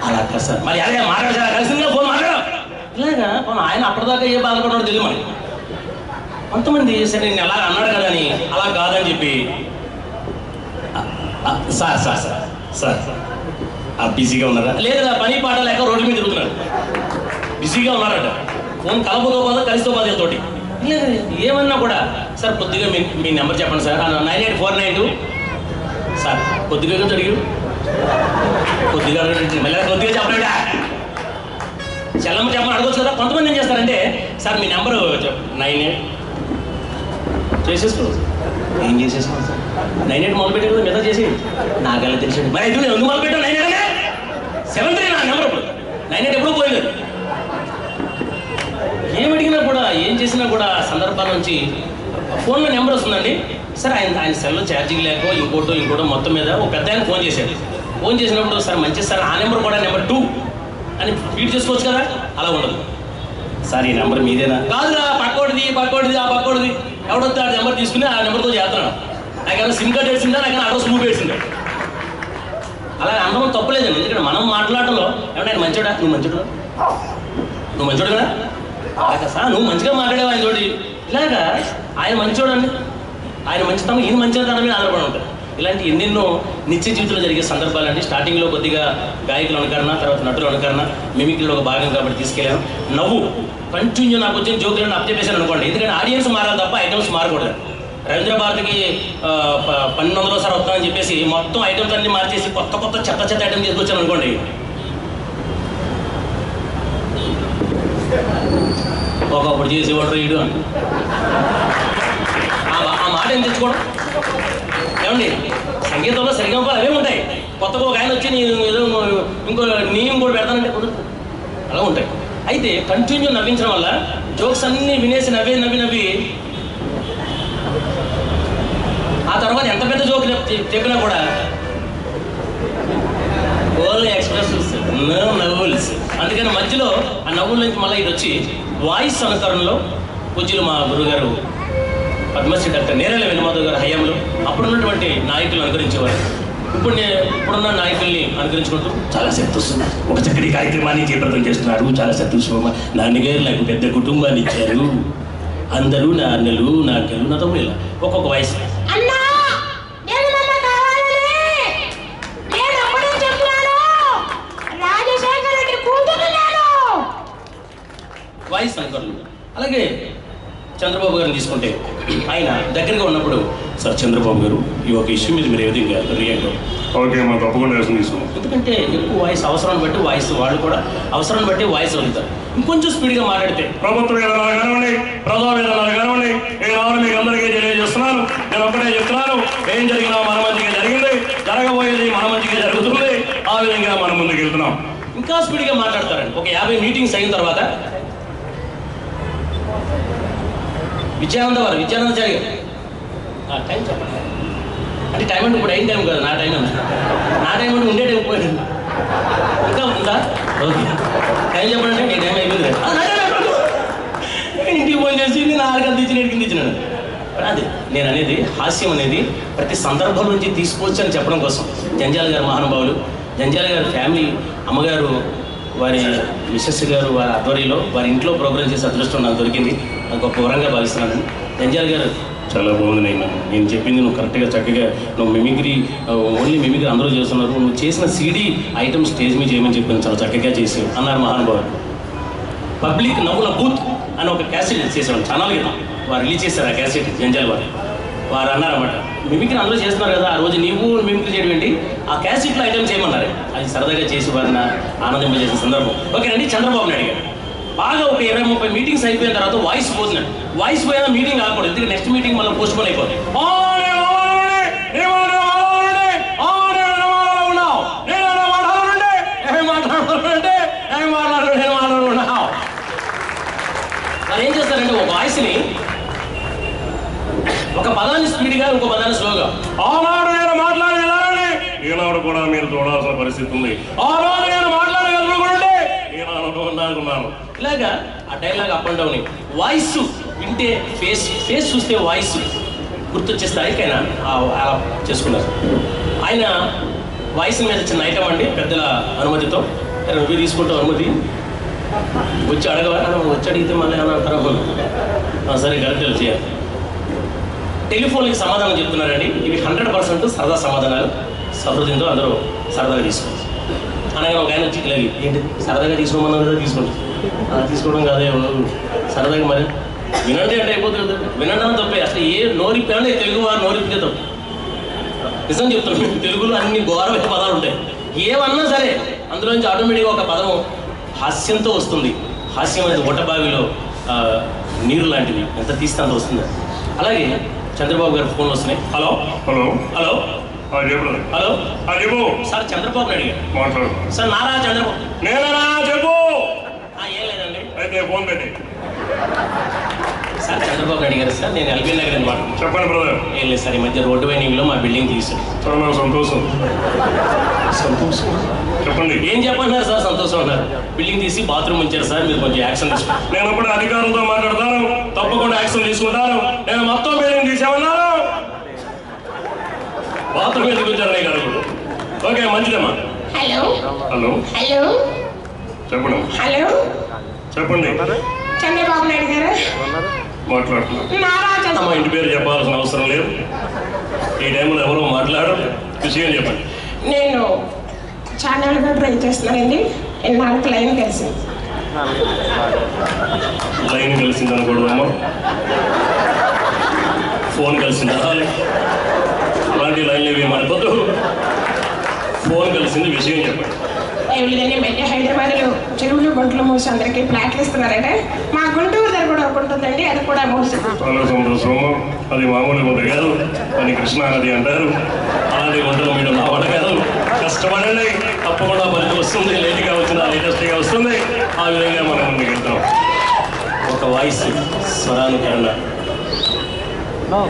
A: అలా కదా సార్, మరి అదే మాట్లాడచ్చా కలిసిందిగా ఫోన్ మాట్లాడాం. ఇలాగా ఆయన అప్పటిదాకా ఏ బాధపడ్డాడో తెలియదు మనకి. కొంతమంది సరే నేను ఎలా అన్నాడు కదా అని అలా కాదని చెప్పి సార్ బిజీగా ఉన్నారా, లేదా పని పాట లేక రోడ్ల మీద తిరుగుతున్నారు, బిజీగా ఉన్నారట. ఫోన్ కలపతో బాధ కలిసితో బాధ తోటి ఏమన్నా కూడా సార్ కొద్దిగా మీ నెంబర్ చెప్పండి సార్ 98492 సార్ కొద్దిగా అడిగి కొద్దిగా చెప్పలేడా చెల్లమ్మ చెప్పమని అడగచ్చు కదా. కొంతమంది ఏం చేస్తారంటే సార్ మీ నెంబరు 98 చేసేసుకో. ఏం చేసేసుకోండి సార్ 98 మొదలు పెట్టే కదా మెసేజ్ చేసి నాకెలా తెలిసింది మరి అయితే నేను ఎందుకు మొదలు పెట్టాను 7 నా నెంబర్ ఇప్పుడు 98 ఎప్పుడూ పోయింది. ఏమడిగినా కూడా ఏం చేసినా కూడా సందర్భాల నుంచి ఫోన్లో నెంబర్ వస్తుందండి. సరే ఆయన సెల్లో ఛార్జింగ్ లేక ఇంకోటో మొత్తం మీద ఒక పెద్ద ఆయన ఫోన్ చేశాడు. ఫోన్ చేసినప్పుడు సార్ మంచిది సార్ ఆ నెంబర్ కూడా నెంబర్ 2 అని ఫీడ్ చేసుకోవచ్చు కదా. అలా ఉండదు. సార్ ఈ నెంబర్ మీదేనా? కాదురా పక్కోడిది ఆ పక్కోడిది ఎవడొస్తే ఆ నెంబర్ తీసుకుని ఆ నెంబర్తో చేస్తున్నాడు. నాకేమైనా సిమ్ కార్డ్ వేసిందా, నాకైనా అడ్రస్ మూవ్ వేసిందా? అలా అందరం తప్పులేదండి. ఎందుకంటే మనం మాట్లాడటంలో ఏమన్నా ఆయన మంచోడా, నువ్వు మంచోడు కదా సార్, నువ్వు మంచిగా మాట్లాడేవా ఆయన తోటి ఇలాగా ఆయన మంచోడండి, ఆయన మంచితనం ఈయన మంచితనం మీద ఆధారపడి ఉంటారు. ఇలాంటి ఎన్నెన్నో నిత్య జీవితంలో జరిగే సందర్భాలండి. స్టార్టింగ్లో కొద్దిగా గాయకులు అనుకరణ, తర్వాత నటులు అనుకరణ, మిమిక్రీలో ఒక భాగం కాబట్టి తీసుకెళ్ళాను. నవ్వు కంటిన్యూ నాకు వచ్చిన జోకులను అప్చెప్పేశాను అనుకోండి. ఎందుకంటే ఆడియన్స్ మారాలి తప్ప ఐటమ్స్ మారకూడదు. రవీంద్ర భారతికి 1200 సార్ వస్తానని చెప్పేసి మొత్తం ఐటమ్స్ అన్ని మార్చేసి కొత్త చెత్త ఐటమ్ తీసుకొచ్చాను అనుకోండి, ఒకప్పుడు చేసేవాడు రీడు అని ఆ మాట ఏం తెచ్చుకోవడం ఏమండి. సంగీతంలో సరిగమపాలు అవే ఉంటాయి. కొత్తగా ఒక ఆయన వచ్చి నేను ఏదో ఇంకో కూడా పెడతానంటే కుదురుతుంది. అలా ఉంటాయి. అయితే కంటిన్యూ నవ్వించడం వల్ల జోక్స్ అన్నీ వినేసి నవ్వి ఆ తర్వాత ఎంత పెద్ద జోక్ చెప్పినా కూడా ఓన్లీ ఎక్స్ప్రెషన్స్, నో నవ్వుల్స్. అందుకని మధ్యలో ఆ నవ్వుల నుంచి మళ్ళీ ఇది వచ్చి వాయిస్ అనుకరణలో పూజ్యులు మా గురుగారు పద్మశ్రీ డాక్టర్ నేరేళ్ల వేణుమాధవ్ గారు హయాంలో అప్పుడున్నటువంటి నాయకులను అనుకరించేవారు. ఇప్పుడున్న నాయకుల్ని అనుకరించుకుంటూ
B: చాలా సంతోషం. ఒక చక్కటి కార్యక్రమాన్ని చేపట్టం చేస్తున్నారు. చాలా సంతోషం. నాన్నగారు నాకు పెద్ద కుటుంబాన్ని ఇచ్చారు. అందరూ నా అన్నలు, నా అక్కలు, నా తమ్ముడు ఇలా ఒక్కొక్క వయసు. వాయిస్ అనుకరణలు. అలాగే చంద్రబాబు గారిని తీసుకుంటే ఆయన దగ్గరగా ఉన్నప్పుడు సార్ చంద్రబాబు గారు ఈ ఒక ఇష్యూ మీద మీరు ఏ విధంగా రియాక్ట్?
E: ఓకే, మనం తప్పకుండా యాక్షన్ తీసుకున్నాం.
A: ఎందుకంటే ఎక్కువ వాయిస్ అవసరాన్ని బట్టి వాయిస్ వాళ్ళు కూడా అవసరాన్ని బట్టి వాయిస్ వదులుతారు. ఇంకొంచెం స్పీడ్గా మాట్లాడితే
E: ప్రభుత్వ విధానాలు కానివ్వండి, ప్రజా విధానాలు కానివ్వండి, ఈ రావాలి మీకు అందరికీ తెలియజేస్తున్నాను. నేను ఒక్కటే చెప్తున్నాను, ఏం జరిగినా మన మంచిగా జరిగింది, జరగబోయేది మన మంచిగా జరుగుతుంది. ఆ విధంగా మనం ముందుకు వెళ్తున్నాం.
A: ఇంకా స్పీడ్గా మాట్లాడతారండి. ఒక 50 మీటింగ్స్ అయిన తర్వాత విద్యానంద జరిగారు టైం చెప్పండి అంటే టైం అంటే ఇప్పుడు అయిన టైం కాదు, నా టైం అంటే ఉండే టైం పోయాడు. ఇంకా ఉందా? ఓకే, టైం చెప్పండి. నీ టైం అయిపోయింది. ఇంటికి ఫోన్ చేసి నేను 6 గంటలు ఇచ్చినాడు. అది నేను అనేది హాస్యం అనేది ప్రతి సందర్భం నుంచి తీసుకోవచ్చు అని చెప్పడం కోసం. జంజాల గారు మహానుభావులు, జంజాల గారి ఫ్యామిలీ, అమ్మగారు వారి మిసెస్ గారు వారి ఆధ్వర్యంలో వారి ఇంట్లో ప్రోగ్రామ్ చేసే అదృష్టం నాకు దొరికింది. నాకు గొప్ప వరంగా భావిస్తున్నాను. జంజాల గారు
B: చాలా బాగుంది. నేను చెప్పింది నువ్వు కరెక్ట్గా చక్కగా నువ్వు మిమిక్రీ ఓన్లీ మిమిక్రీ అందరూ చేస్తున్నారు. నువ్వు చేసిన CD ఐటమ్ స్టేజ్ మీద చేయమని చెప్పాను, చాలా చక్కగా చేసావు అన్నారు మహానుభావులు.
A: పబ్లిక్ నవ్వుల బూత్ అని ఒక క్యాసెట్ చేసేవాడు ఛానల్ కదా, వారు రిలీజ్ చేశారు ఆ క్యాసెట్. జంజాల వారు అన్నారన్నమాట, మిమిక్రీ అందరూ చేస్తున్నారు కదా, ఆ రోజు నీవు మిమిక్రీ చేయడం ఏంటి, ఆ క్యాసెట్లో ఐటమ్ చేయమన్నారు. అది సరదాగా చేసి వారిని ఆనందింపజేసిన సందర్భం. ఓకేనండి. చంద్రబాబు నాయుడు గారు బాగా ఒక 20-30 మీటింగ్స్ అయిపోయిన తర్వాత వాయిస్ పోతున్నాడు. వాయిస్ పోయినా మీటింగ్ ఆగకూడదు, ఎందుకంటే నెక్స్ట్ మీటింగ్ మళ్ళీ పోస్ట్పోన్ అయిపోతుంది. మరి ఏం చేస్తారంటే ఒక వాయిస్ని ఒక పదాన్ని స్పీడ్గా ఇంకో పదాన్ని స్లోగా
E: ఆనాడు నేను మాట్లాడగలనండి, ఈనాడు కూడా మీరు చూడాల్సిన పరిస్థితి ఉంది. ఆనాడు నేను మాట్లాడగలుగుతుంటే ఈనాడు ఉన్నాను.
A: ఇలాగా ఆ dialogue up and down. Voice వింటే ఫేస్ చూస్తే వాయిస్ గుర్తొచ్చే స్థాయికి ఆయన అలా చేసుకున్నారు. ఆయన వాయిస్ మీద చిన్న ఐటమ్ అండి, పెద్దల అనుమతితో. నువ్వు తీసుకుంటావు అనుమతి, వచ్చి వచ్చి అడిగితే మళ్ళీ ఏమన్నా తర్వాత సరే కరెక్ట్ చేయాలి. టెలిఫోన్కి సమాధానం చెప్తున్నారండి. ఇవి 100% సరదా సమాధానాలు. సహృదయంతో అందరూ సరదాగా తీసుకోవచ్చు. అనగా ఒక ఆయన వచ్చి ఇలాగే ఏంటి సరదాగా తీసుకోమన్నా కదా తీసుకోవడం కాదే సరదాగా మరి వినండి అంటే అయిపోతుంది కదా. వినండి అని తప్పే, అసలు ఏ నోరిప్పాడే తెలుగు వారు నోరిప్పితే తప్పు. నిజం చెప్తున్నాను, తెలుగులో అన్ని ఘోరమైన పదాలు ఉంటాయి. ఏమన్నా సరే అందులోంచి ఆటోమేటిక్గా ఒక పదం హాస్యంతో వస్తుంది. హాస్యం అనేది ఒట్టబావిలో నీరు లాంటిది, ఎంత తీస్తే అంత వస్తుంది. అలాగే చంద్రబాబు గారి ఫోన్ వస్తున్నాయి. హలో
B: హలో
A: హలో
B: చెప్పు.
A: హలో
B: చెప్పు
A: సార్ చంద్రబాబు నాయుడు గారు
B: మాట్లాడు.
A: సార్ నారా చంద్రబాబు.
B: నేనా చెప్పు.
A: ఏం లేదండి
B: అయితే ఫోన్ పెట్టి
A: సార్ చంద్రబాబు నాయుడు గారు సార్, నేను ఎల్బీ నగర్ అనమాట.
B: చెప్పండి బ్రదర్.
A: ఏం లేదు సార్, ఈ మధ్య రోడ్డు వైనింగ్లో మా బిల్డింగ్ తీసారు.
B: చాలా సంతోషం.
A: సంతోషం
B: చెప్పండి.
A: ఏం చెప్పంటున్నారు సార్? సంతోషం అన్నారు. బిల్డింగ్ తీసి బాత్రూమ్ ఉంచారు సార్, మీరు కొంచెం యాక్షన్ తీసుకోండి.
B: నేను ఇప్పుడు అధికారులతో మాట్లాడతాను, తప్పకుండా యాక్షన్ తీసుకుంటాను. నేను మొత్తం బిల్డింగ్ తీసామన్నాను. బాత్రూమ్ ఎందుకు వచ్చారు గారు? ఓకే మంచిదమ్మా.
D: హలో
B: హలో
D: హలో
B: చెప్పండి.
D: హలో
B: చెప్పండి.
D: చంద్రబాబు నాయుడు గారు
B: మాట్లాడుతున్నాను.
D: నారా
B: మా ఇంటి పేరు చెప్పాల్సిన అవసరం లేదు. ఈ టైంలో ఎవరో మాట్లాడరు. విషయం చెప్పండి.
D: నేను ఛానల్గా ట్రై చేస్తున్నానండి. నాకు లైన్ కలిసింది.
B: లైన్ కలిసింది అనుకోవడమ్మా, ఫోన్ కలిసింది అలాగే. అలాంటి లైన్లు ఏవి మనకొద్దు. ఫోన్ కలిసింది, విషయం చెప్పండి.
D: ఏమి లేదండి, మధ్య హైదరాబాద్లో చెరువులు గుంటలు మూసి అందరికీ ఫ్లాట్లు ఇస్తున్నారంటే మా గుంటూరు దగ్గర కూడా ఒకటి ఉంటుందండి, అది కూడా మూసి.
B: చాలా సంతోషము. అది మామూలు గుంట కాదు, అని కృష్ణానది అంటారు. అలాంటి గుంటలు మీరు నా వంట కాదు. కష్టపడండి, తప్పకుండా పనికి వస్తుంది. లేట్గా వచ్చినా లేటెస్ట్గా వస్తుంది. ఆ విధంగా మనం ముందుకు వెళ్తాం.
A: ఒక వాయిస్ స్వరానుకరణ.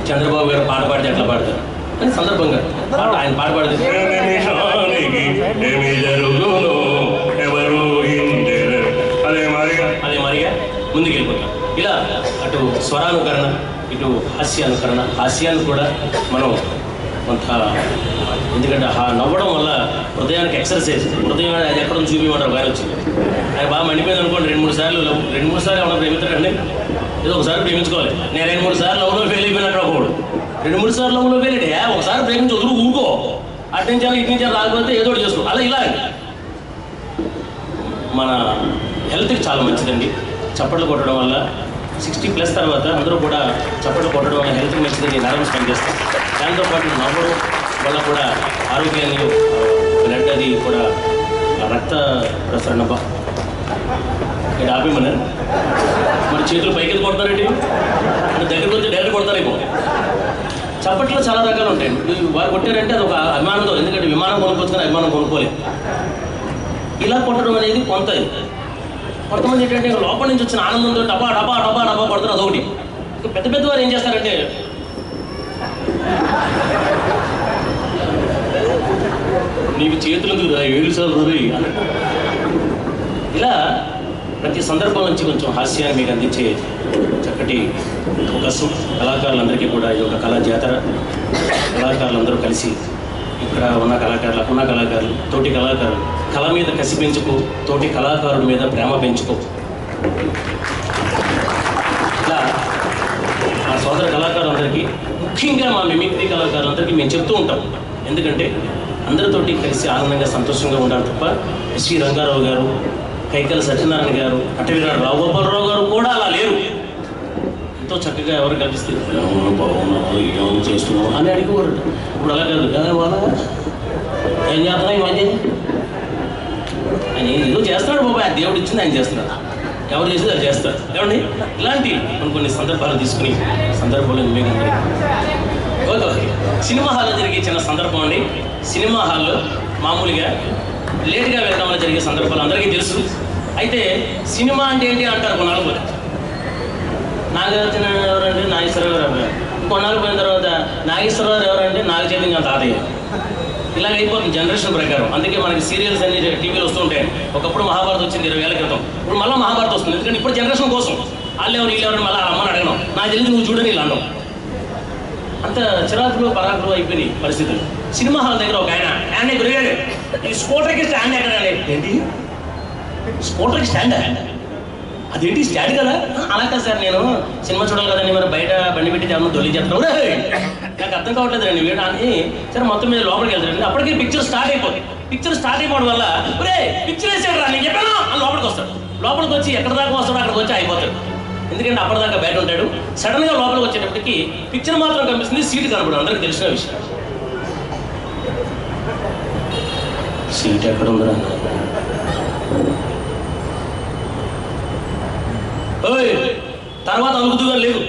A: చంద్రబాబు గారు పాట పాడితే ఎట్లా పాడతారు అని సందర్భంగా ఆయన పాట పాడితే
B: ఏమి జరుగును ఎవరు
A: అదే మరిగా ముందుకు వెళ్ళిపోతాం. ఇలా అటు స్వరానుకరణ, ఇటు హాస్యానుకరణ. హాస్యాన్ని కూడా మనం కొంత, ఎందుకంటే నవ్వడం వల్ల హృదయానికి ఎక్సర్సైజ్. హృదయం అది ఎక్కడ చూపించమంటారు గారు వచ్చింది. ఆయన బాగా మండిపోయింది అనుకోండి, 2-3 సార్లు ఏమన్నా ప్రేమిస్తాడండి. ఏదో ఒకసారి ప్రేమించుకోవాలి. నేను 2-3 సార్లు లవ్లో ఫెయిల్ అయిపోయినట్టు ఒకడు 2-3 సార్లు లవ్లో ఫెయిల్ అయితే ఒకసారి ప్రేమించి వదులు ఊరుకో. అటు నుంచి ఇటు నుంచి రాకపోతే ఏదో ఒకటి చేసుకో. అలా ఇలా మన హెల్త్కి చాలా మంచిదండి చప్పట్లు కొట్టడం వల్ల. 60+ తర్వాత అందరూ కూడా చప్పట్లు కొట్టడం వల్ల హెల్త్కి మంచిదని నర్వస్ పనిచేస్తాం. దాంతోపాటు నవ్వడం వల్ల కూడా ఆరోగ్యాన్ని, బ్లడ్ అది కూడా రక్త ప్రసరణ ఇక్కడ ఆపేమని మరి చేతులు పైకి కొడతారండి, అంటే దగ్గరికి వచ్చి డైరెక్ట్ కొడతారేమో. చప్పట్లో చాలా రకాలు ఉంటాయండి. వారు కొట్టారంటే అది ఒక అభిమానంతో, ఎందుకంటే విమానం కొనుక్కొచ్చుకొని అభిమానం కొనుక్కోలేదు. ఇలా కొట్టడం అనేది కొంత. కొంతమంది ఏంటంటే లోపల నుంచి వచ్చిన ఆనందంతో డబ్బా డబ్బా డబ్బా డబ్బా కొడతారు, అదొకటి. పెద్ద పెద్ద వారు ఏం చేస్తారంటే నీకు చేతులు ఏడు సార్లు ఇలా ప్రతి సందర్భం నుంచి కొంచెం హాస్యాన్ని మీకు అందించే చక్కటి అవకాశం. కళాకారులందరికీ కూడా ఇది ఒక కళా జాతర. కళాకారులందరూ కలిసి ఇక్కడ ఉన్న కళాకారులు, తోటి కళాకారులు కళ మీద కసి పెంచుకో, తోటి కళాకారుల మీద ప్రేమ పెంచుకో. ఇలా మా సోదర కళాకారులందరికీ, ముఖ్యంగా మా మిమిక్రీ కళాకారులందరికీ మేము చెప్తూ ఉంటాం. ఎందుకంటే అందరితోటి కలిసి ఆనందంగా సంతోషంగా ఉండాలి తప్ప ఎస్వి రంగారావు గారు, కైకల సత్యనారాయణ గారు, అటవీరావు రావుగోపాలరావు గారు కూడా అలా లేరు. ఎంతో చక్కగా ఎవరు కల్పిస్తే ఏం చేస్తున్నావు అని అడిగేవారు. ఇప్పుడు అలా కాదు, వాళ్ళ ఏం చేస్తున్నా ఈ మధ్య ఆయన ఏదో చేస్తున్నాడు బాబాయ్, దేవుడు ఇచ్చింది ఆయన చేస్తున్నాడు, ఎవరు చేసేది అది చేస్తారు. ఏమండి ఇలాంటి కొన్ని సందర్భాలు తీసుకుని సందర్భాలు మీకు ఓకే. సినిమా హాల్లో జరిగే చిన్న సందర్భం అండి. సినిమా హాల్లో మామూలుగా లేట్గా వెళ్ళడం వల్ల జరిగే సందర్భాలు అందరికీ తెలుసు. అయితే సినిమా అంటే ఏంటి అంటారు కొన్నాళ్ళు పోయి. నాగార్జున ఎవరంటే నాగేశ్వరరావు గారు, కొన్నాళ్ళు పోయిన తర్వాత నాగేశ్వరరావు ఎవరంటే నాగ చైతన్య తాతయ్య. ఇలాగ అయిపోతుంది జనరేషన్ ప్రకారం. అందుకే మనకి సీరియల్స్ అన్ని టీవీలో వస్తూ ఉంటాయి. ఒకప్పుడు మహాభారత్ వచ్చింది 20 ఏళ్ల క్రితం, ఇప్పుడు మళ్ళీ మహాభారత్ వస్తుంది. ఎందుకంటే ఇప్పుడు జనరేషన్ కోసం వాళ్ళు ఎవరు మళ్ళీ అమ్మని అడగడం, నాకు తెలియదు నువ్వు చూడని ఇలా అన్నాం. అంత చిరాకులు పరాకులు అయిపోయినాయి పరిస్థితులు. సినిమా హాల్ దగ్గర ఒక ఆయన గురిగాడు, ఈ స్కూటర్కి స్టాండ్ ఎక్కడండి? ఏంటి స్కూటర్కి స్టాండ్? అదేంటి స్టాండ్ కదా? అలా కదా సార్, నేను సినిమా చూడాలి కదండి, మరి బయట బండి పెట్టి ఏమన్నా దొల్లి చేస్తాను, నాకు అర్థం కావట్లేదు రండి వీడు అని. సరే మొత్తం మీద లోపలికి వెళ్తారండి. అప్పటికే పిక్చర్ స్టార్ట్ అయిపోతుంది. పిక్చర్ స్టార్ట్ అయిపోవడం వల్ల పిక్చర్ వేసాడు రా నేను చెప్పాను అని లోపలికి వస్తాడు. లోపలికి వచ్చి ఎక్కడ దాకా వస్తాడో అక్కడికి వచ్చి అయిపోతాడు. ఎందుకంటే అప్పటిదాకా బయట ఉంటాడు. సడన్గా లోపలికి వచ్చేటప్పటికి పిక్చర్ మాత్రం కనిపిస్తుంది, సీటు కనపడదు. అందరికి తెలిసిన విషయం. సీట్ ఎక్కడ ఉందిరా? తర్వాత అనుకుతుగా లేదు.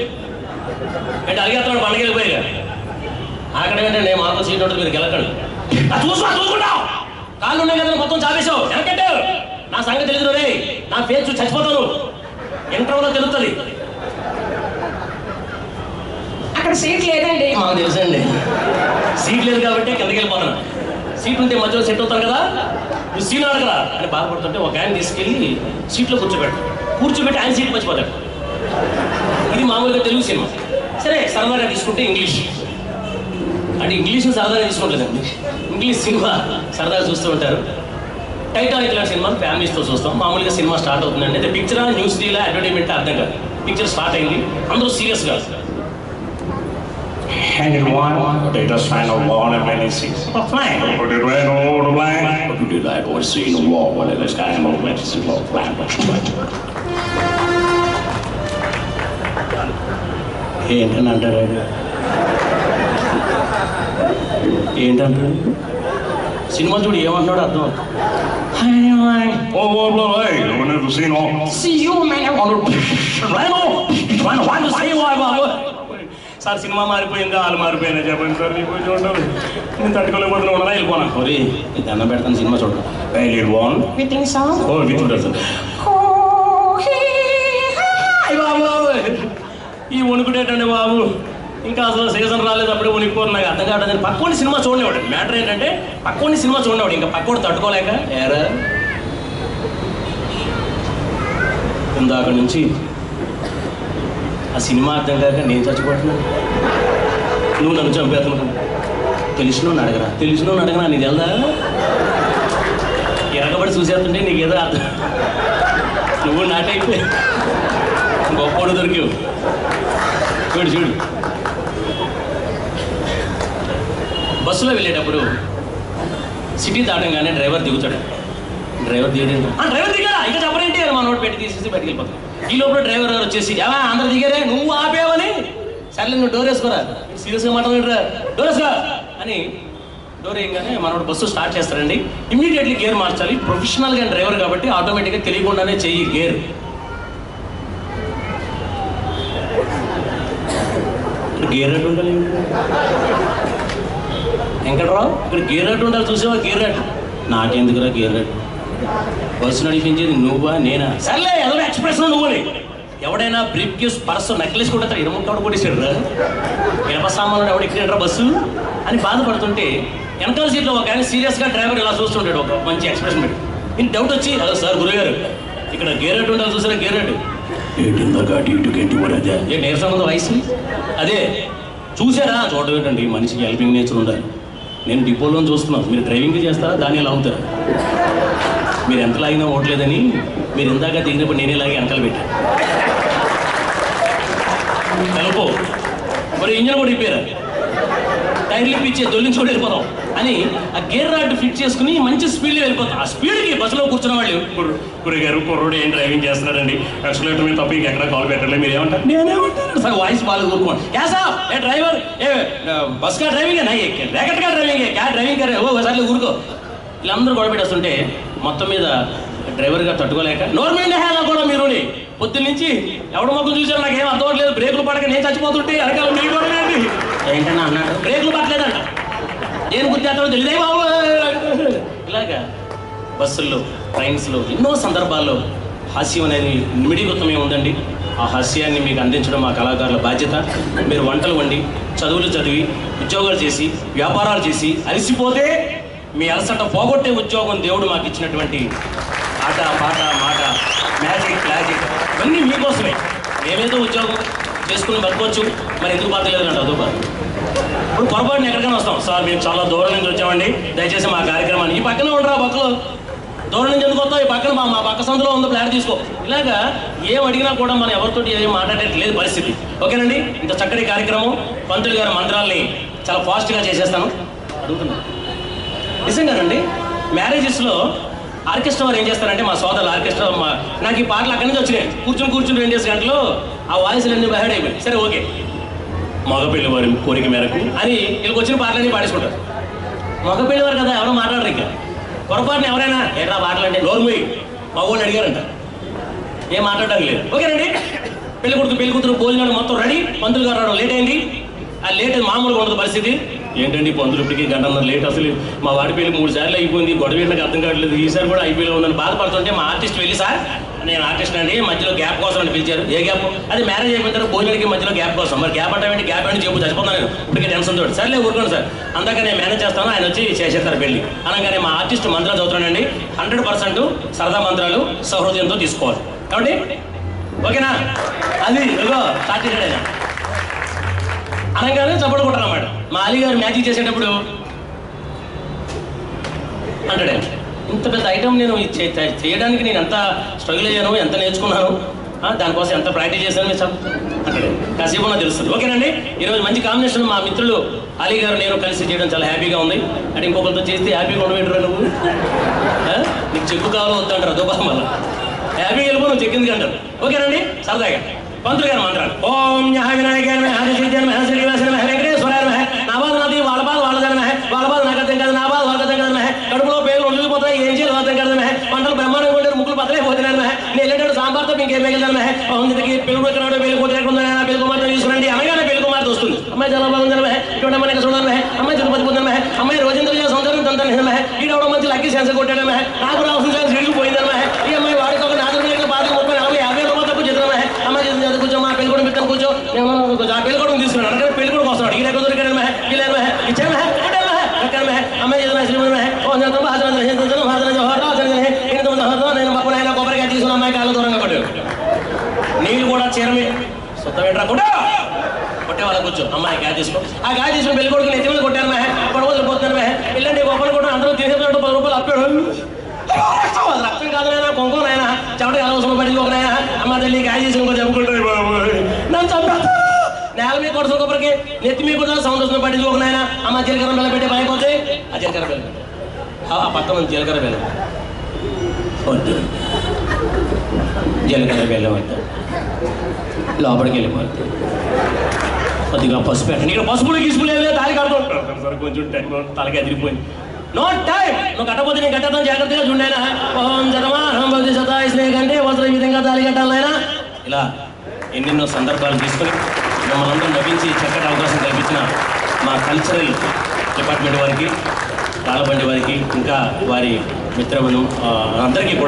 A: అంటే అడిగేస్తున్నాడు పండుగ వెళ్ళిపోయాక అక్కడ ఏంటంటే మాకు సీట్ ఉంటుంది మీరు గెలకండి చూసుకుంటావు కాళ్ళు ఉన్నాయి కదా మొత్తం చావేశావు వెనకంటావు నా సంగతి తెలియదు రే నా పేరు చూసి చచ్చిపోతాను ఇంటర్వ్యూలో తెలుస్తుంది
D: అక్కడ సీట్ లేదండి.
A: మాకు తెలుసండి సీట్ లేదు కాబట్టి కిందకి వెళ్ళిపోతాను సీట్ ఉంటే మధ్యలో సెట్ అవుతారు కదా నువ్వు సీన్ అడగరా అని బాధపడుతుంటే ఒక ఆయన తీసుకెళ్ళి సీట్లో కూర్చోబెట్టి ఆయన సీట్ మర్చిపోతాడు. ఇది మామూలుగా తెలుగు సినిమా. సరే సరదాగా తీసుకుంటే ఇంగ్లీష్ అంటే ఇంగ్లీష్ని సరదాగా తీసుకుంటుందండి. ఇంగ్లీష్ సినిమా సరదాగా చూస్తూ ఉంటారు. టైటానిక్ లాంటి సినిమా ఫ్యామిలీస్తో చూస్తాం. మామూలుగా సినిమా స్టార్ట్ అవుతుందండి. అంటే పిక్చరా న్యూస్ డీలా అడ్వర్టైజ్మెంట్ అర్థం కాదు. పిక్చర్ స్టార్ట్ అయింది అందరూ సీరియస్గా
E: Hanging one, they just find a wall and many seats.
A: ఒక ఫ్లైన్
E: Put it right over the line. But you did that or see the wall when it is kind of like it's a little flat, but you like it.
A: ఏంటని అంటారు ఏంటంటాడు cinema చూడు ఏమంటున్నాడు అర్థం
E: Hey, you never seen all.
D: See you, man.
A: Sir cinema మారిపోయింది వాళ్ళు మారిపోయినా చెప్పండి sir నీకు చూడండి నేను తట్టుకోలేకపోతున్నా ఉన్నారా వెళ్ళిపోనా మరి దండం పెడతాను సినిమా చూడండి
E: Alien one.
D: We think so.
E: Oh, we do that.
A: ఈ వణుకుడేటండి బాబు ఇంకా అసలు సీజన్ రాలేదు అప్పుడే వణికిపోరు నాకు అర్థం కావట్లేదు పక్కోని సినిమా చూడలేవాడు మ్యాటర్ ఏంటంటే పక్కోని సినిమా చూడలేవాడు ఇంకా పక్కోడు తట్టుకోలేక ఏరా ఇందాక నుంచి ఆ సినిమా అర్థం కాక నేను చచ్చిపోతున్నాను నువ్వు నన్ను చంపేస్తున్నావు తెలిసినోని అడగరా నీకు వెళ్దా ఎరగబడి చూసేస్తుంటే నీకేదో అర్థం నువ్వు నాటైపోయి గొప్పడు దొరికావు చూడు బస్సులో వెళ్ళేటప్పుడు సిటీ దాటంగానే డ్రైవర్ దిగుతాడు డ్రైవర్ దిగాడా ఇంకా చెప్పరేంటి మన నోట్ పెట్టి తీసేసి బయటికి వెళ్ళిపోతాం ఈ లోపల డ్రైవర్ గారు వచ్చేసి ఏవా అందరు దిగారే నువ్వు ఆపేవని సర్లే నువ్వు డోర్ వేసుకోరా సీరియస్గా మాట్లాడరా డోర్ వేసుకో అని డోర్ వేయగానే మనోడు బస్సు స్టార్ట్ చేస్తారండి ఇమ్మీడియట్లీ గేర్ మార్చాలి ప్రొఫెషనల్గా డ్రైవర్ కాబట్టి ఆటోమేటిక్గా తెలియకుండానే చెయ్యి గేర్ గేర్ రేట్ ఉండాలి వెంకట్రావు ఇక్కడ గేర్ రేట్ ఉండాలి చూసావా గేర్ రేట్ నాకెందుకురా గేర్ రేట్ బస్సు నడిపించేది నువ్వా నేనా సర్లే ఏదో ఎక్స్ప్రెషన్ నువ్వని ఎవడైనా బ్రీఫ్ కేస్ పర్సు నెక్లెస్ కూడా ఇరముక్కడు కొట్టేసాడు రా ఇనప సామాన్లు ఎవడు ఎక్కినట్రా బస్సు అని బాధపడుతుంటే వెనకాల సీట్లో ఒక ఆయన సీరియస్గా డ్రైవర్ ఇలా చూస్తుంటాడు ఒక మంచి ఎక్స్ప్రెషన్ పెట్టి ఇంక డౌట్ వచ్చి హలో సార్ గురుగారు ఇక్కడ గేర్ రేట్ ఉండాలి చూసారా గేర్ రేట్ ఏ నీరసం ఉందో వయసు అదే చూసారా చూడడం ఏంటండి మనిషికి హెల్పింగ్ నేచర్ ఉండాలి నేను డిపోలో చూస్తున్నాను మీరు డ్రైవింగ్ చేస్తారా దాన్ని ఎలా అవుతారు మీరు ఎంత లాగినా ఓట్లేదని మీరు ఇందాక దిగినప్పుడు నేనే లాగి వెనకాల పెట్టాను కలుపు మరి ఇంజన్ కూడా ఇప్పారా టైర్లు ఇప్పించే దొల్లించి కూడా వెళ్ళిపోతాం అని ఆ గేర్ రాడ్ ఫిట్ చేసుకుని మంచి స్పీడ్లో వెళ్ళిపోతాం ఆ స్పీడ్కి బస్సులో కూర్చున్న వాళ్ళు
E: గురుగారు కుర్రోడు ఏం డ్రైవింగ్ చేస్తున్నారండి ఎక్స్లేటర్ మీద తప్ప ఇంకెక్కడ కాల్ పెట్టలే మీరు ఏమంటారు
A: నేనేమంటాను సార్ వాయిస్ బాగా కూర్చోండి క్యా సాబ్ ఏ డ్రైవర్ ఏ బస్ కా డ్రైవింగ్ ర్యాకెట్ కా డ్రైవింగ్ క్యా డ్రైవింగ్ కరే ఓ ఒకసారి ఊరుకో వీళ్ళందరూ గొడవ పెట్టేస్తుంటే మొత్తం మీద డ్రైవర్గా తట్టుకోలేక నోర్మెంట్ హేలా కూడా మీరు పొద్దున్న నుంచి ఎవడ మొక్కలు చూసారు నాకు ఏం అర్థం అవ్వట్లేదు బ్రేకులు పడక నేను చచ్చిపోతుంటే వెనకాల మీరు కూడా ఏంటన్నా అన్నాడు బ్రేకులు పట్టలేదంట నేను గుర్తేస్తాడో తెలియదే బాబు ఇలాగా బస్సుల్లో ట్రైన్స్లో ఎన్నో సందర్భాల్లో హాస్యం అనేది నిమిడిగుత్తమే ఉందండి ఆ హాస్యాన్ని మీకు అందించడం మా కళాకారుల బాధ్యత మీరు వంటలు వండి చదువులు చదివి ఉద్యోగాలు చేసి వ్యాపారాలు చేసి అలసిపోతే మీ అలసట పోగొట్టే ఉద్యోగం దేవుడు మాకు ఇచ్చినటువంటి ఆట పాట మాట మ్యాజిక్ ఇవన్నీ మీకోసమే మేమేదో ఉద్యోగం చేసుకుని బతకొచ్చు మరి ఎందుకు బతకలేదంట అదో బాధ ఇప్పుడు పొరపాటున ఎక్కడికైనా వస్తాం సార్ మేము చాలా దూరం నుంచి వచ్చామండి దయచేసి మా కార్యక్రమాన్ని ఈ పక్కనే ఉండరా పక్కలో దూరం నుంచి ఎందుకు వస్తాం ఈ పక్కన మా పక్క సందులో ఉందో ఫ్లాట్ తీసుకో ఇలాగా ఏం అడిగినా కూడా మనం ఎవరితోటి ఏం మాట్లాడేట్లేదు పరిస్థితి ఓకేనండి ఇంత చక్కటి కార్యక్రమం పంతులు గారి మంత్రాల్ని చాలా ఫాస్ట్గా చేసేస్తాను అడుగుతున్నాను నిజంగానండి మ్యారేజెస్లో ఆర్కెస్ట్రా వారు ఏం చేస్తారంటే మా సోదరులు ఆర్కెస్ట్రా నాకు ఈ పాటలు అక్కడి నుంచి వచ్చినాయి కూర్చుని 2 గంటలు ఆ వాయిస్లు అన్నీ బయట అయిపోయి సరే ఓకే మగపిల్లి వారి కోరిక మేరకు అని వీళ్ళకి వచ్చిన పాటలన్నీ పాడేసుకుంటారు మగపిల్లి వారు కదా ఎవరో మాట్లాడరు ఇక పొరపాటున ఎవరైనా ఏట్రా పాటలు అంటే నోర్మోయి మగవాళ్ళు అడిగారంట ఏం మాట్లాడడం లేదు ఓకేనండి పెళ్లి కూతురు భోజనాలు మొత్తం రెడీ, పంతులు గారు రావడం లేట్ అయింది. ఆ లేట్ మామూలుగా ఉండదు పరిస్థితి. ఏంటండి పంతులు ఇప్పటికీ గంటన్నర లేట్, అసలు మా వాడి పెళ్లి 3 సార్లు అయిపోయింది, గొడవ నాకు అర్థం కావట్లేదు, ఈసారి కూడా అయిపోయి ఉందని బాధపడుతుంటే మా ఆర్టిస్ట్ వెళ్ళి, సార్ నేను ఆర్టిస్ట్ అండి, మధ్యలో గ్యాప్ కోసం అని పిలిచారు. ఏ గ్యాప్? అది మ్యారేజ్ అయిపోయిన తర్వాత భోజనానికి మధ్యలో గ్యాప్ కోసం. మరి గ్యాప్ అంటే గ్యాప్ అంటే చెప్పు, చచ్చిపోతాను నేను ఇప్పటికే టెన్షన్ తోటి. సర్లే ఊరుకోండి సార్, అందాక నేను మేనేజ్ చేస్తాను, ఆయన వచ్చి చేసేస్తారు పెళ్లి అనగానే మా ఆర్టిస్ట్ మంత్రాలు చదువుతానండి. 100% సరదా మంత్రాలు సహృదయంతో తీసుకోవాలి కాబట్టి ఓకేనా? అది ఇదిగో స్టార్ట్ చేశాడు ఆయన అనగానే చప్పట్లు కొట్టాలన్నమాట. మా అలీ గారు మ్యాజిక్ చేసేటప్పుడు అంటాడు, ఇంత పెద్ద ఐటమ్ నేను చేయడానికి నేను ఎంత స్ట్రగుల్ అయ్యాను, ఎంత నేర్చుకున్నాను, దానికోసం ఎంత ప్రాక్టీస్ చేశాను మీరు అంటాడు. కాసేపు నాకు తెలుస్తుంది. ఓకేనండి, ఈరోజు మంచి కాంబినేషన్ మా మిత్రులు అలీ గారు నేను కలిసి చేయడం చాలా హ్యాపీగా ఉంది. అంటే ఇంకొకరితో చేస్తే హ్యాపీగా ఉండవేంటారు నువ్వు, నీకు చెక్కు కావాలో వద్దంటారు అదోపాసం వల్ల హ్యాపీగా వెళ్ళిపో, నువ్వు చెక్కింది అంటారు. ఓకేనండి, సరదాగా పంతులు గారు మంత్రాలు. ఓం న్యాయ వినాయకాయ వెంకటేశ్వరాయ నా బాధ నాది, వాళ్ళ బాధ వాళ్ళదనమే, వాళ్ళ బాధ నాకు అర్థం కాదు, నా బాధ వాళ్ళకి అర్థం కదమే, కడుపులో పేర్లు ఉండిపోతాయి, ఏం చేయాలి అర్థం కదమే, పంటలు బ్రహ్మాండంగా ఉంటారు, ముక్కులు పతలే పోతున్నారమే, నేను వెళ్ళేటాడు సాంబార్తో ఇంకేం మిగిలిదనమే, ఇంతకి పెళ్లి వచ్చినాడు, పెళ్లి కూతురుకుందా, పెళ్లి కుమార్తె తీసుకురండి అనగానే పెళ్లి కుమార్తె వస్తుంది. అమ్మాయి చాలా బాగుందనమే, ఇటువంటి అమ్మాయి చూడడమే, అమ్మాయి తిరుపతి పొందడమే, అమ్మాయి రోజంతా సంవత్సరం తంతనమే, ఈడవడం మంచి లక్కీ సెన్స్ కొట్టాడమే, నాకు రావాల్సిన ఛాన్స్ విడిగిపోయిందనమే, ఈ అమ్మాయి వాడికి ఒక 4 పాతిక 30 40 50 రూపాయలు తప్పు చేద్దామే, అమ్మాయి చేసి కూర్చో, మా పెళ్లి కూడా పెట్టాను కూర్చో, ఆ పెళ్లి కూడా తీసుకున్నాడు అనగా పెళ్లి కూడా వస్తున్నాడు, ఈ రెక్క దొరికాడమే, ఇలామే ఇచ్చామే కొట్టామే, అమ్మాయి చేసిన శ్రీమణమే నేను పప్పు నాయన కొబ్బరికాయ తీసుకున్న అమ్మాయి కాళ్ళు దూరంగా కొట్టాడు. నీళ్ళు కూడా చీరమే సొంత పెట్టరా కొట్టే వాళ్ళ కూర్చో, అమ్మాయి గాయ తీసుకో, ఆ గాయ తీసుకుని పెళ్లి కొడుకు నెత్తి మీద కొట్టాను మే, గొడవ వదిలిపోతున్నాను మే, ఇల్లండి గొప్పలు కూడా అందరూ తీసేసినట్టు 10 రూపాయలు అప్పాడు. రక్తం కాదు నాయన, కొంకం నాయన, చెమట అవసరం పడింది ఒక నాయన, అమ్మ తల్లి గాయ తీసుకుని చెప్పుకుంటాడు నన్ను చంపేస్తా, నేల మీద కొడుతు కొబ్బరికి నెత్తి మీద కూడా సౌండ్ వస్తుంది పడింది ఒక నాయన, అమ్మ జీలకర్ర బెల్ల పెట్టి భయపోతే ఆ జీలకర్ర బెల్ల ఆ పక్క నుంచి జీలకర్ర బెల్లం వద్దు, జీలకర్ర బెల్లం వద్దు, లోపలికి వెళ్ళిపోద్ది, కొద్దిగా పసుపు పెట్టండి, ఇక్కడ పసుపులు గీసుకులేదు తాలి కడుతుంటారు సార్, కొంచెం టైం తలకి ఎదిరిపోయింది, నో టైం, నువ్వు కట్టపోతే నేను కట్టేద్దాం జాగ్రత్తగా చూడైనా, ఓం శతమానం భవతి శతాయుష్నే కంటే వస్త్ర ఈ విధంగా తాలి కట్టాలైనా, ఇలా ఎన్నెన్నో సందర్భాలు తీసుకొని మమ్మల్ని అందరూ నవ్వించి చక్కటి అవకాశం కల్పించిన మా కల్చరల్ డిపార్ట్మెంట్ వారికి, తాళబండి వారికి, ఇంకా వారి మిత్రబృందం అందరికీ కూడా